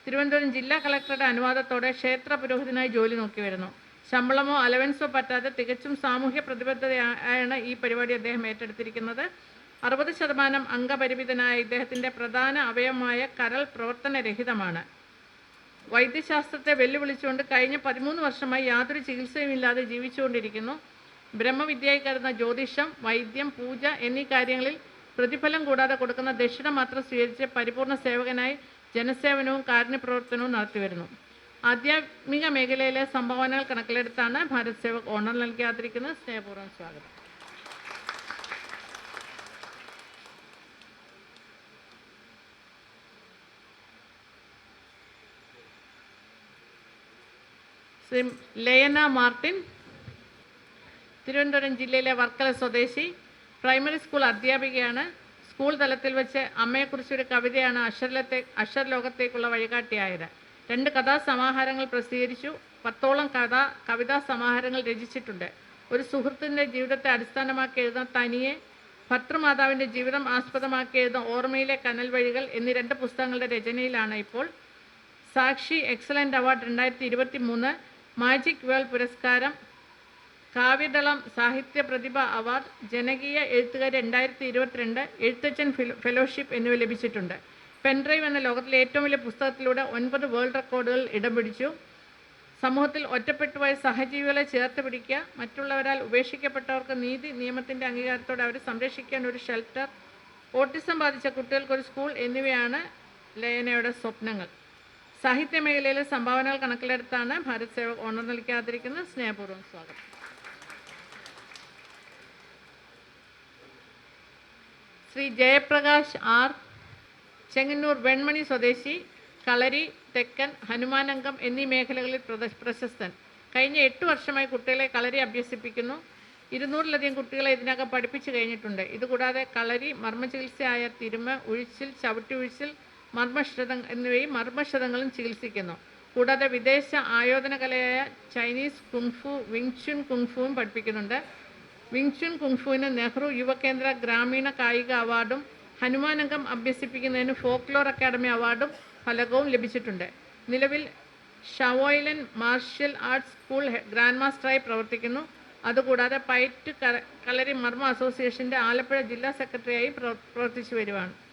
തിരുവനന്തപുരം ജില്ലാ കളക്ടറുടെ അനുവാദത്തോടെ ക്ഷേത്ര പുരോഹിതനായി ജോലി നോക്കി വരുന്നു. ശമ്പളമോ അലവൻസോ പറ്റാതെ തികച്ചും സാമൂഹ്യ പ്രതിബദ്ധതയാണ് ഈ പരിപാടി അദ്ദേഹം ഏറ്റെടുത്തിരിക്കുന്നത്. 60% അംഗപരിമിതനായ ഇദ്ദേഹത്തിൻ്റെ പ്രധാന അവയവമായ കരൾ പ്രവർത്തനരഹിതമാണ്. വൈദ്യശാസ്ത്രത്തെ വെല്ലുവിളിച്ചുകൊണ്ട് കഴിഞ്ഞ 13 വർഷമായി യാതൊരു ചികിത്സയുമില്ലാതെ ജീവിച്ചുകൊണ്ടിരിക്കുന്നു. ബ്രഹ്മവിദ്യയായി കരുതുന്ന ജ്യോതിഷം, വൈദ്യം, പൂജ എന്നീ കാര്യങ്ങളിൽ പ്രതിഫലം കൂടാതെ കൊടുക്കുന്ന ദക്ഷിണ മാത്രം സ്വീകരിച്ച് പരിപൂർണ സേവകനായി ജനസേവനവും കാരുണ്യപ്രവർത്തനവും നടത്തിവരുന്നു. ആധ്യാത്മിക മേഖലയിലെ സംഭാവനകൾ കണക്കിലെടുത്താണ് ഭാരത് സേവക് ഓണം നൽകി ആദരിക്കുന്നത്. സ്നേഹപൂർവ്വം സ്വാഗതം. ശ്രീ ലയന മാർട്ടിൻ, തിരുവനന്തപുരം ജില്ലയിലെ വർക്കല സ്വദേശി, പ്രൈമറി സ്കൂൾ അധ്യാപികയാണ്. സ്കൂൾ തലത്തിൽ വെച്ച് അമ്മയെക്കുറിച്ചൊരു കവിതയാണ് അക്ഷരലോകത്തേക്കുള്ള വഴികാട്ടിയായത്. 2 കഥാസമാഹാരങ്ങൾ പ്രസിദ്ധീകരിച്ചു. 10ഓളം കവിതാ സമാഹാരങ്ങൾ രചിച്ചിട്ടുണ്ട്. ഒരു സുഹൃത്തിൻ്റെ ജീവിതത്തെ അടിസ്ഥാനമാക്കി എഴുതുന്ന തനിയെ, ഭർത്തൃമാതാവിൻ്റെ ജീവിതം ആസ്പദമാക്കി എഴുതുന്ന ഓർമ്മയിലെ കനൽ വഴികൾ എന്നീ 2 പുസ്തകങ്ങളുടെ രചനയിലാണ് ഇപ്പോൾ. സാക്ഷി എക്സലൻ്റ് അവാർഡ് 2023, മാജിക് വേൾഡ് പുരസ്കാരം, കാവ്യദളം സാഹിത്യ പ്രതിഭ അവാർഡ്, ജനകീയ എഴുത്തുകാരി 2022, എഴുത്തച്ഛൻ ഫെലോഷിപ്പ് എന്നിവ ലഭിച്ചിട്ടുണ്ട്. പെൻഡ്രൈവ് എന്ന ലോകത്തിലെ ഏറ്റവും വലിയ പുസ്തകത്തിലൂടെ 9 വേൾഡ് റെക്കോർഡുകൾ ഇടം പിടിച്ചു. സമൂഹത്തിൽ ഒറ്റപ്പെട്ടുപോയ സഹജീവികളെ ചേർത്ത് പിടിക്കുക, മറ്റുള്ളവരാൽ ഉപേക്ഷിക്കപ്പെട്ടവർക്ക് നീതി, നിയമത്തിൻ്റെ അംഗീകാരത്തോടെ അവരെ സംരക്ഷിക്കാൻ ഒരു ഷെൽട്ടർ, ഓട്ടിസം ബാധിച്ച കുട്ടികൾക്കൊരു സ്കൂൾ എന്നിവയാണ് ലയനയുടെ സ്വപ്നങ്ങൾ. സാഹിത്യ മേഖലയിലെ സംഭാവനകൾ കണക്കിലെടുത്താണ് ഭാരത് സേവക് ഓണർ നൽകാതിരിക്കുന്നത്. സ്നേഹപൂർവ്വം സ്വാഗതം. ശ്രീ ജയപ്രകാശ് ആർ, ചെങ്ങന്നൂർ വെൺമണി സ്വദേശി, കളരി, തെക്കൻ, ഹനുമാനംഗം എന്നീ മേഖലകളിൽ പ്രശസ്തൻ. കഴിഞ്ഞ 8 വർഷമായി കുട്ടികളെ കളരി അഭ്യസിപ്പിക്കുന്നു. 200-ലധികം കുട്ടികളെ ഇതിനകം പഠിപ്പിച്ചു കഴിഞ്ഞിട്ടുണ്ട്. ഇതുകൂടാതെ കളരി, മർമ്മചികിത്സയായ തിരുമ, ഉഴിച്ചിൽ, ചവിട്ടി ഉഴിച്ചിൽ, എന്നിവയും മർമ്മക്ഷതങ്ങളും ചികിത്സിക്കുന്നു. കൂടാതെ വിദേശ ആയോധന കലയായ ചൈനീസ് കുങ്ഫു, വിങ്ചുൻ കുങ്ഫുവും പഠിപ്പിക്കുന്നുണ്ട്. വിങ്ചുൻ കുങ്ഫുവിന് നെഹ്റു യുവകേന്ദ്ര ഗ്രാമീണ കായിക അവാർഡും ഹനുമാനംഗം അഭ്യസിപ്പിക്കുന്നതിന് ഫോക്ലോർ അക്കാദമി അവാർഡും ഫലകവും ലഭിച്ചിട്ടുണ്ട്. നിലവിൽ ഷവോയിലൻ മാർഷ്യൽ ആർട്സ് സ്കൂൾ ഗ്രാൻഡ് മാസ്റ്ററായി പ്രവർത്തിക്കുന്നു. അതുകൂടാതെ പയറ്റ് കളരി മർമ്മ അസോസിയേഷൻ്റെ ആലപ്പുഴ ജില്ലാ സെക്രട്ടറിയായി പ്രവർത്തിച്ചു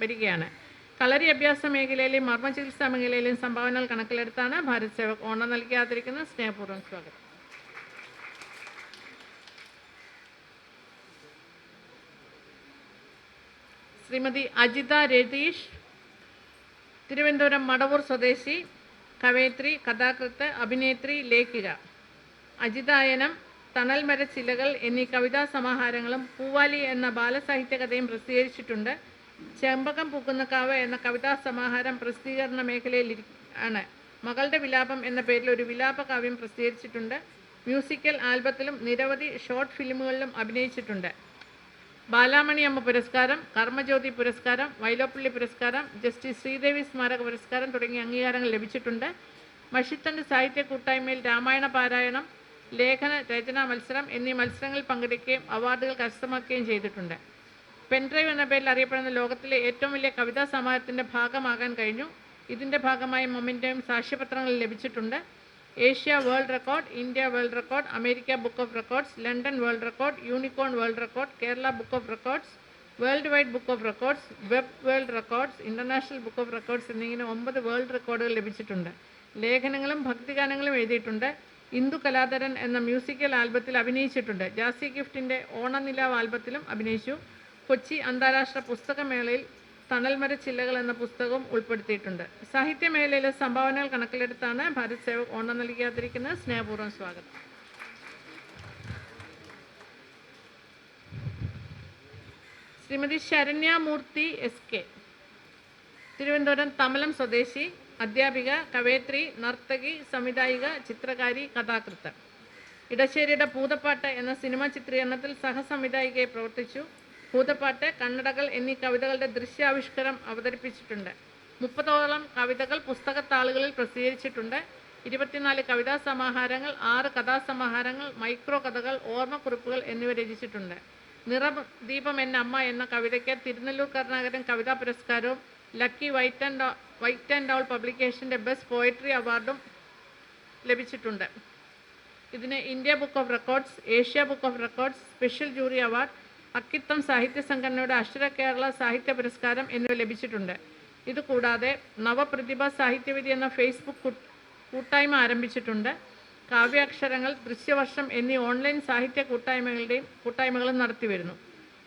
വരികയാണ്. കളരി അഭ്യാസ മേഖലയിലെയും മർമ്മ ചികിത്സാ മേഖലയിലെയും സംഭാവനകൾ കണക്കിലെടുത്താണ് ഭാരത് സേവക് ഓണർ നൽകാതിരിക്കുന്നത്. സ്നേഹപൂർവ്വം സ്വാഗതം. ശ്രീമതി അജിത രതീഷ്, തിരുവനന്തപുരം മടവൂർ സ്വദേശി, കവയിത്രി, കഥാകൃത്ത്, അഭിനേത്രി, ലേഖിക. അജിതായനം, തണൽമരച്ചില്ലകൾ എന്നീ കവിതാ സമാഹാരങ്ങളും പൂവാലി എന്ന ബാലസാഹിത്യ കഥയും പ്രസിദ്ധീകരിച്ചിട്ടുണ്ട്. ചെമ്പകം പൂക്കുന്ന കാവ് എന്ന കവിതാ സമാഹാരം പ്രസിദ്ധീകരണ മേഖലയിൽ ആണ്. മകളുടെ വിലാപം എന്ന പേരിൽ ഒരു വിലാപ കാവ്യം പ്രസിദ്ധീകരിച്ചിട്ടുണ്ട്. മ്യൂസിക്കൽ ആൽബത്തിലും നിരവധി ഷോർട്ട് ഫിലിമുകളിലും അഭിനയിച്ചിട്ടുണ്ട്. ബാലാമണി അമ്മ പുരസ്കാരം, കർമ്മജ്യോതി പുരസ്കാരം, വൈലോപ്പള്ളി പുരസ്കാരം, ജസ്റ്റിസ് ശ്രീദേവി സ്മാരക പുരസ്കാരം തുടങ്ങിയ അംഗീകാരങ്ങൾ ലഭിച്ചിട്ടുണ്ട്. മഷിത്തണ്ട് സാഹിത്യ കൂട്ടായ്മയിൽ രാമായണ പാരായണം, ലേഖന രചനാ മത്സരം എന്നീ മത്സരങ്ങളിൽ പങ്കെടുക്കുകയും അവാർഡുകൾ കരസ്ഥമാക്കുകയും ചെയ്തിട്ടുണ്ട്. പെൻഡ്രൈവ് എന്ന പേരിൽ അറിയപ്പെടുന്ന ലോകത്തിലെ ഏറ്റവും വലിയ കവിതാ സമാഹാരത്തിൻ്റെ ഭാഗമാകാൻ കഴിഞ്ഞു. ഇതിൻ്റെ ഭാഗമായി മൊമെൻ്റോയും സാക്ഷ്യപത്രങ്ങൾ ലഭിച്ചിട്ടുണ്ട്. Asia world record, India world record, America book of records, London world record, unicorn world record, Kerala book of records, world wide book of records, web world records, international book of records എന്നിങ്ങനെ 9 വേൾഡ് റെക്കോർഡുകൾ ലഭിച്ചിട്ടുണ്ട്. ലേഖനങ്ങളും ഭക്തിഗാനങ്ങളും എഴുതിയിട്ടുണ്ട്. ഇന്ദു കലാധരൻ എന്ന മ്യൂസിക്കൽ ആൽബത്തിൽ അഭിനയിച്ചിട്ടുണ്ട്. ജാസി ഗിഫ്റ്റിൻ്റെ ഓണനിലാവ് ആൽബത്തിലും അഭിനയിച്ചു. കൊച്ചി അന്താരാഷ്ട്ര പുസ്തകമേളയിൽ തണൽമരച്ചില്ലകൾ എന്ന പുസ്തകവും ഉൾപ്പെടുത്തിയിട്ടുണ്ട്. സാഹിത്യ മേഖലയിലെ സംഭാവനകൾ കണക്കിലെടുത്താണ് ഭാരത് സേവക് ഓണർ നൽകാതിരിക്കുന്നത്. സ്നേഹപൂർവ്വം സ്വാഗതം. ശ്രീമതി ശരണ്യാമൂർത്തി SK, തിരുവനന്തപുരം തമലം സ്വദേശി, അധ്യാപിക, കവയത്രി, നർത്തകി, സംവിധായിക, ചിത്രകാരി, കഥാകൃത്ത്. ഇടശ്ശേരിയുടെ ഭൂതപ്പാട്ട് എന്ന സിനിമാ ചിത്രീകരണത്തിൽ സഹസംവിധായികയായി പ്രവർത്തിച്ചു. ഭൂതപ്പാട്ട്, കണ്ണടകൾ എന്നീ കവിതകളുടെ ദൃശ്യാവിഷ്കാരം അവതരിപ്പിച്ചിട്ടുണ്ട്. 30ഓളം കവിതകൾ പുസ്തകത്താളുകളിൽ പ്രസിദ്ധീകരിച്ചിട്ടുണ്ട്. 24 കവിതാ സമാഹാരങ്ങൾ, 6 കഥാസമാഹാരങ്ങൾ, മൈക്രോ കഥകൾ, ഓർമ്മക്കുറിപ്പുകൾ എന്നിവ രചിച്ചിട്ടുണ്ട്. നിറദീപം എന്ന അമ്മ എന്ന കവിതയ്ക്ക് തിരുനെല്ലൂർ കരുണാകരൻ കവിതാ പുരസ്കാരവും ലക്കി വൈറ്റ് ആൻഡ് ഔൾ പബ്ലിക്കേഷൻ്റെ ബെസ്റ്റ് പോയട്രി അവാർഡും ലഭിച്ചിട്ടുണ്ട്. ഇതിന് India book of records, Asia book of records, special jury award, Akkitham സാഹിത്യ സംഘടനയുടെ അക്ഷര കേരള സാഹിത്യ പുരസ്കാരം എന്നിവ ലഭിച്ചിട്ടുണ്ട്. ഇതുകൂടാതെ നവപ്രതിഭ സാഹിത്യവേദി എന്ന ഫേസ്ബുക്ക് കൂട്ടായ്മ ആരംഭിച്ചിട്ടുണ്ട്. കാവ്യാക്ഷരങ്ങൾ, ദൃശ്യവർഷം എന്നീ ഓൺലൈൻ സാഹിത്യ കൂട്ടായ്മകളും നടത്തിവരുന്നു.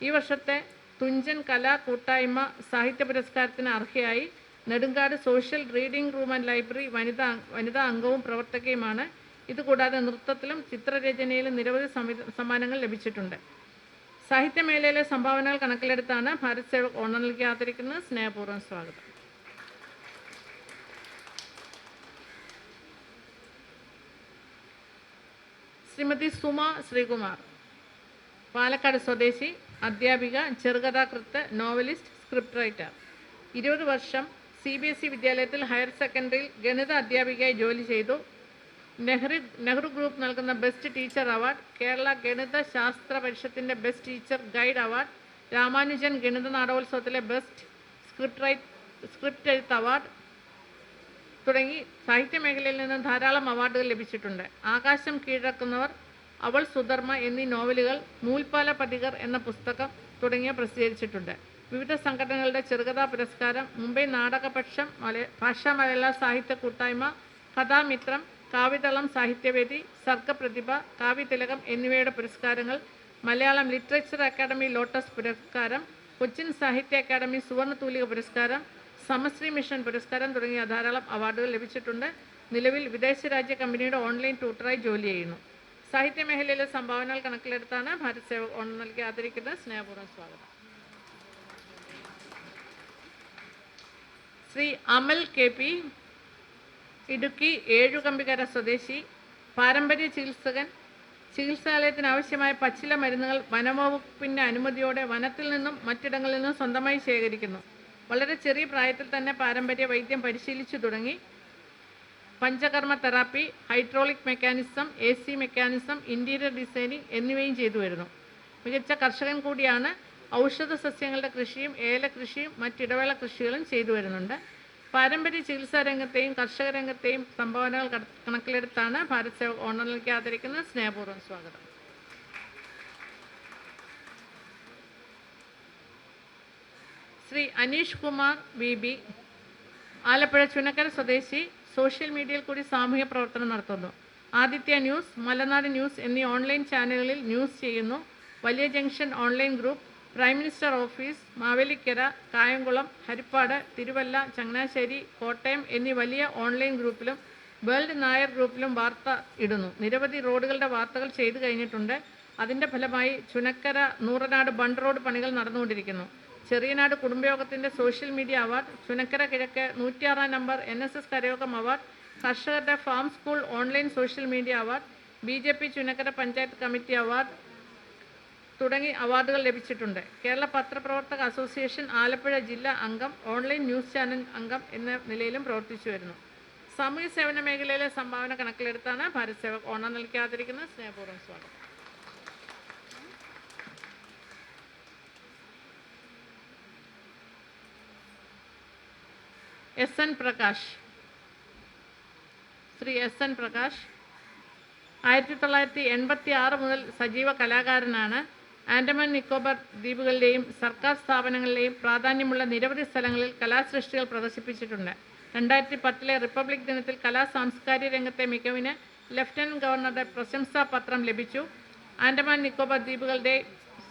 ഈ വർഷത്തെ തുഞ്ചൻ കലാ കൂട്ടായ്മ സാഹിത്യ പുരസ്കാരത്തിന് അർഹയായി. Nedumkad social reading room and library വനിതാ അംഗവും പ്രവർത്തകയുമാണ്. ഇതുകൂടാതെ നൃത്തത്തിലും ചിത്രരചനയിലും നിരവധി സമ്മാനങ്ങൾ ലഭിച്ചിട്ടുണ്ട്. സാഹിത്യമേഖലയിലെ സംഭാവനകൾ കണക്കിലെടുത്താണ് ഭാരത് സേവക് ഓണർ നൽകാതിരിക്കുന്നത്. സ്നേഹപൂർവ്വം സ്വാഗതം. ശ്രീമതി സുമ ശ്രീകുമാർ, പാലക്കാട് സ്വദേശി, അധ്യാപിക, ചെറുകഥാകൃത്ത്, നോവലിസ്റ്റ്, സ്ക്രിപ്റ്റ് റൈറ്റർ. 20 വർഷം CBSE വിദ്യാലയത്തിൽ ഹയർ സെക്കൻഡറിയിൽ ഗണിത അധ്യാപികയായി ജോലി ചെയ്തു. നെഹ്റു ഗ്രൂപ്പ് നൽകുന്ന ബെസ്റ്റ് ടീച്ചർ അവാർഡ്, കേരള ഗണിത ശാസ്ത്ര പരിഷത്തിൻ്റെ best teacher guide award, Ramanujan ഗണിത നാടകോത്സവത്തിലെ ബെസ്റ്റ് സ്ക്രിപ്റ്റ് എഴുത്ത് അവാർഡ് തുടങ്ങി സാഹിത്യ മേഖലയിൽ നിന്ന് ധാരാളം അവാർഡുകൾ ലഭിച്ചിട്ടുണ്ട്. ആകാശം കീഴടക്കുന്നവർ, അവൾ സുധർമ്മ എന്നീ നോവലുകൾ, നൂൽപ്പാല പതികർ എന്ന പുസ്തകം തുടങ്ങിയ പ്രസിദ്ധീകരിച്ചിട്ടുണ്ട്. വിവിധ സംഘടനകളുടെ ചെറുകഥാ പുരസ്കാരം, മുംബൈ നാടകപക്ഷം, ഭാഷാ മലയാള സാഹിത്യ കൂട്ടായ്മ, കഥാമിത്രം, കാവ്യതളം സാഹിത്യവേദി, സർഗപ്രതിഭ, കാവ്യതിലകം എന്നിവയുടെ പുരസ്കാരങ്ങൾ, മലയാളം ലിറ്ററേച്ചർ അക്കാദമി ലോട്ടസ് പുരസ്കാരം, കൊച്ചിൻ സാഹിത്യ അക്കാദമി സുവർണ തൂലിക പുരസ്കാരം, സമശ്രീ മിഷൻ പുരസ്കാരം തുടങ്ങിയ ധാരാളം അവാർഡുകൾ ലഭിച്ചിട്ടുണ്ട്. നിലവിൽ വിദേശ രാജ്യ കമ്പനിയുടെ ഓൺലൈൻ ട്യൂട്ടറായി ജോലി ചെയ്യുന്നു. സാഹിത്യ മേഖലയിലെ സംഭാവനകൾ കണക്കിലെടുത്താണ് ഭാരത് സേവക് ഓണം നൽകി ആദരിക്കുന്നത്. സ്നേഹപൂർവ്വം സ്വാഗതം. ശ്രീ അമൽ KP, ഇടുക്കി ഏഴുകമ്പിക്കര സ്വദേശി, പാരമ്പര്യ ചികിത്സകൻ. ചികിത്സാലയത്തിന് ആവശ്യമായ പച്ചില മരുന്നുകൾ വനംവകുപ്പിൻ്റെ അനുമതിയോടെ വനത്തിൽ നിന്നും മറ്റിടങ്ങളിൽ നിന്നും സ്വന്തമായി ശേഖരിക്കുന്നു. വളരെ ചെറിയ പ്രായത്തിൽ തന്നെ പാരമ്പര്യ വൈദ്യം പരിശീലിച്ചു തുടങ്ങി. Panchakarma therapy, hydraulic mechanism, AC mechanism, interior designing എന്നിവയും ചെയ്തു വരുന്നു. മികച്ച കർഷകൻ കൂടിയാണ്. ഔഷധ സസ്യങ്ങളുടെ കൃഷിയും ഏലകൃഷിയും മറ്റിടവേള കൃഷികളും ചെയ്തു വരുന്നുണ്ട്. പാരമ്പര്യ ചികിത്സാ രംഗത്തെയും കർഷക രംഗത്തെയും സംഭാവനകൾ കണക്കിലെടുത്താണ് ഭാരത് സേവക് ഓണം നൽകി ആദരിക്കുന്നത്. സ്നേഹപൂർവ്വം സ്വാഗതം. ശ്രീ അനീഷ് കുമാർ VB, ആലപ്പുഴ ചുനക്കര സ്വദേശി, സോഷ്യൽ മീഡിയയിൽ കൂടി സാമൂഹ്യ പ്രവർത്തനം നടത്തുന്നു. ആദിത്യ ന്യൂസ്, മലനാട് ന്യൂസ് എന്നീ ഓൺലൈൻ ചാനലുകളിൽ ന്യൂസ് ചെയ്യുന്നു. വലിയ junction online group, prime minister office, Mavelikkara, Kayamkulam, Harippad, Thiruvalla, Changanassery, Kottayam എന്നീ വലിയ ഓൺലൈൻ ഗ്രൂപ്പിലും വേൾഡ് നായർ ഗ്രൂപ്പിലും വാർത്ത ഇടുന്നു. നിരവധി റോഡുകളുടെ വാർത്തകൾ ചെയ്തു കഴിഞ്ഞിട്ടുണ്ട്. അതിൻ്റെ ഫലമായി ചുനക്കര നൂറനാട് ബണ്ട് റോഡ് പണികൾ നടന്നുകൊണ്ടിരിക്കുന്നു. ചെറിയനാട് കുടുംബയോഗത്തിൻ്റെ സോഷ്യൽ മീഡിയ അവാർഡ്, ചുനക്കര കിഴക്ക് 106 നമ്പർ NSS കരയോഗം അവാർഡ്, കർഷകരുടെ farm school online social media award, BJP Chunakkara panchayat committee award തുടങ്ങി അവാർഡുകൾ ലഭിച്ചിട്ടുണ്ട്. കേരള പത്രപ്രവർത്തക അസോസിയേഷൻ ആലപ്പുഴ ജില്ലാ അംഗം, ഓൺലൈൻ ന്യൂസ് ചാനൽ അംഗം എന്ന നിലയിലും പ്രവർത്തിച്ചു വരുന്നു. സാമൂഹ്യ സേവന മേഖലയിലെ സംഭാവന കണക്കിലെടുത്താണ് ഭാരത് സേവക് ഓണം നൽകി ആദരിക്കുന്നത്. സ്നേഹപൂർവ്വം സ്വാഗതം. SN പ്രകാശ്, ശ്രീ SN പ്രകാശ് 1986 മുതൽ സജീവ കലാകാരനാണ്. ആൻഡമാൻ നിക്കോബാർ ദ്വീപുകളിലെയും സർക്കാർ സ്ഥാപനങ്ങളിലെയും പ്രാധാന്യമുള്ള നിരവധി സ്ഥലങ്ങളിൽ കലാസൃഷ്ടികൾ പ്രദർശിപ്പിച്ചിട്ടുണ്ട്. 2010 റിപ്പബ്ലിക് ദിനത്തിൽ കലാ സാംസ്കാരിക രംഗത്തെ മികവിന് ലഫ്റ്റനന്റ് ഗവർണറുടെ പ്രശംസാ പത്രം ലഭിച്ചു. ആൻഡമാൻ നിക്കോബാർ ദ്വീപുകളുടെ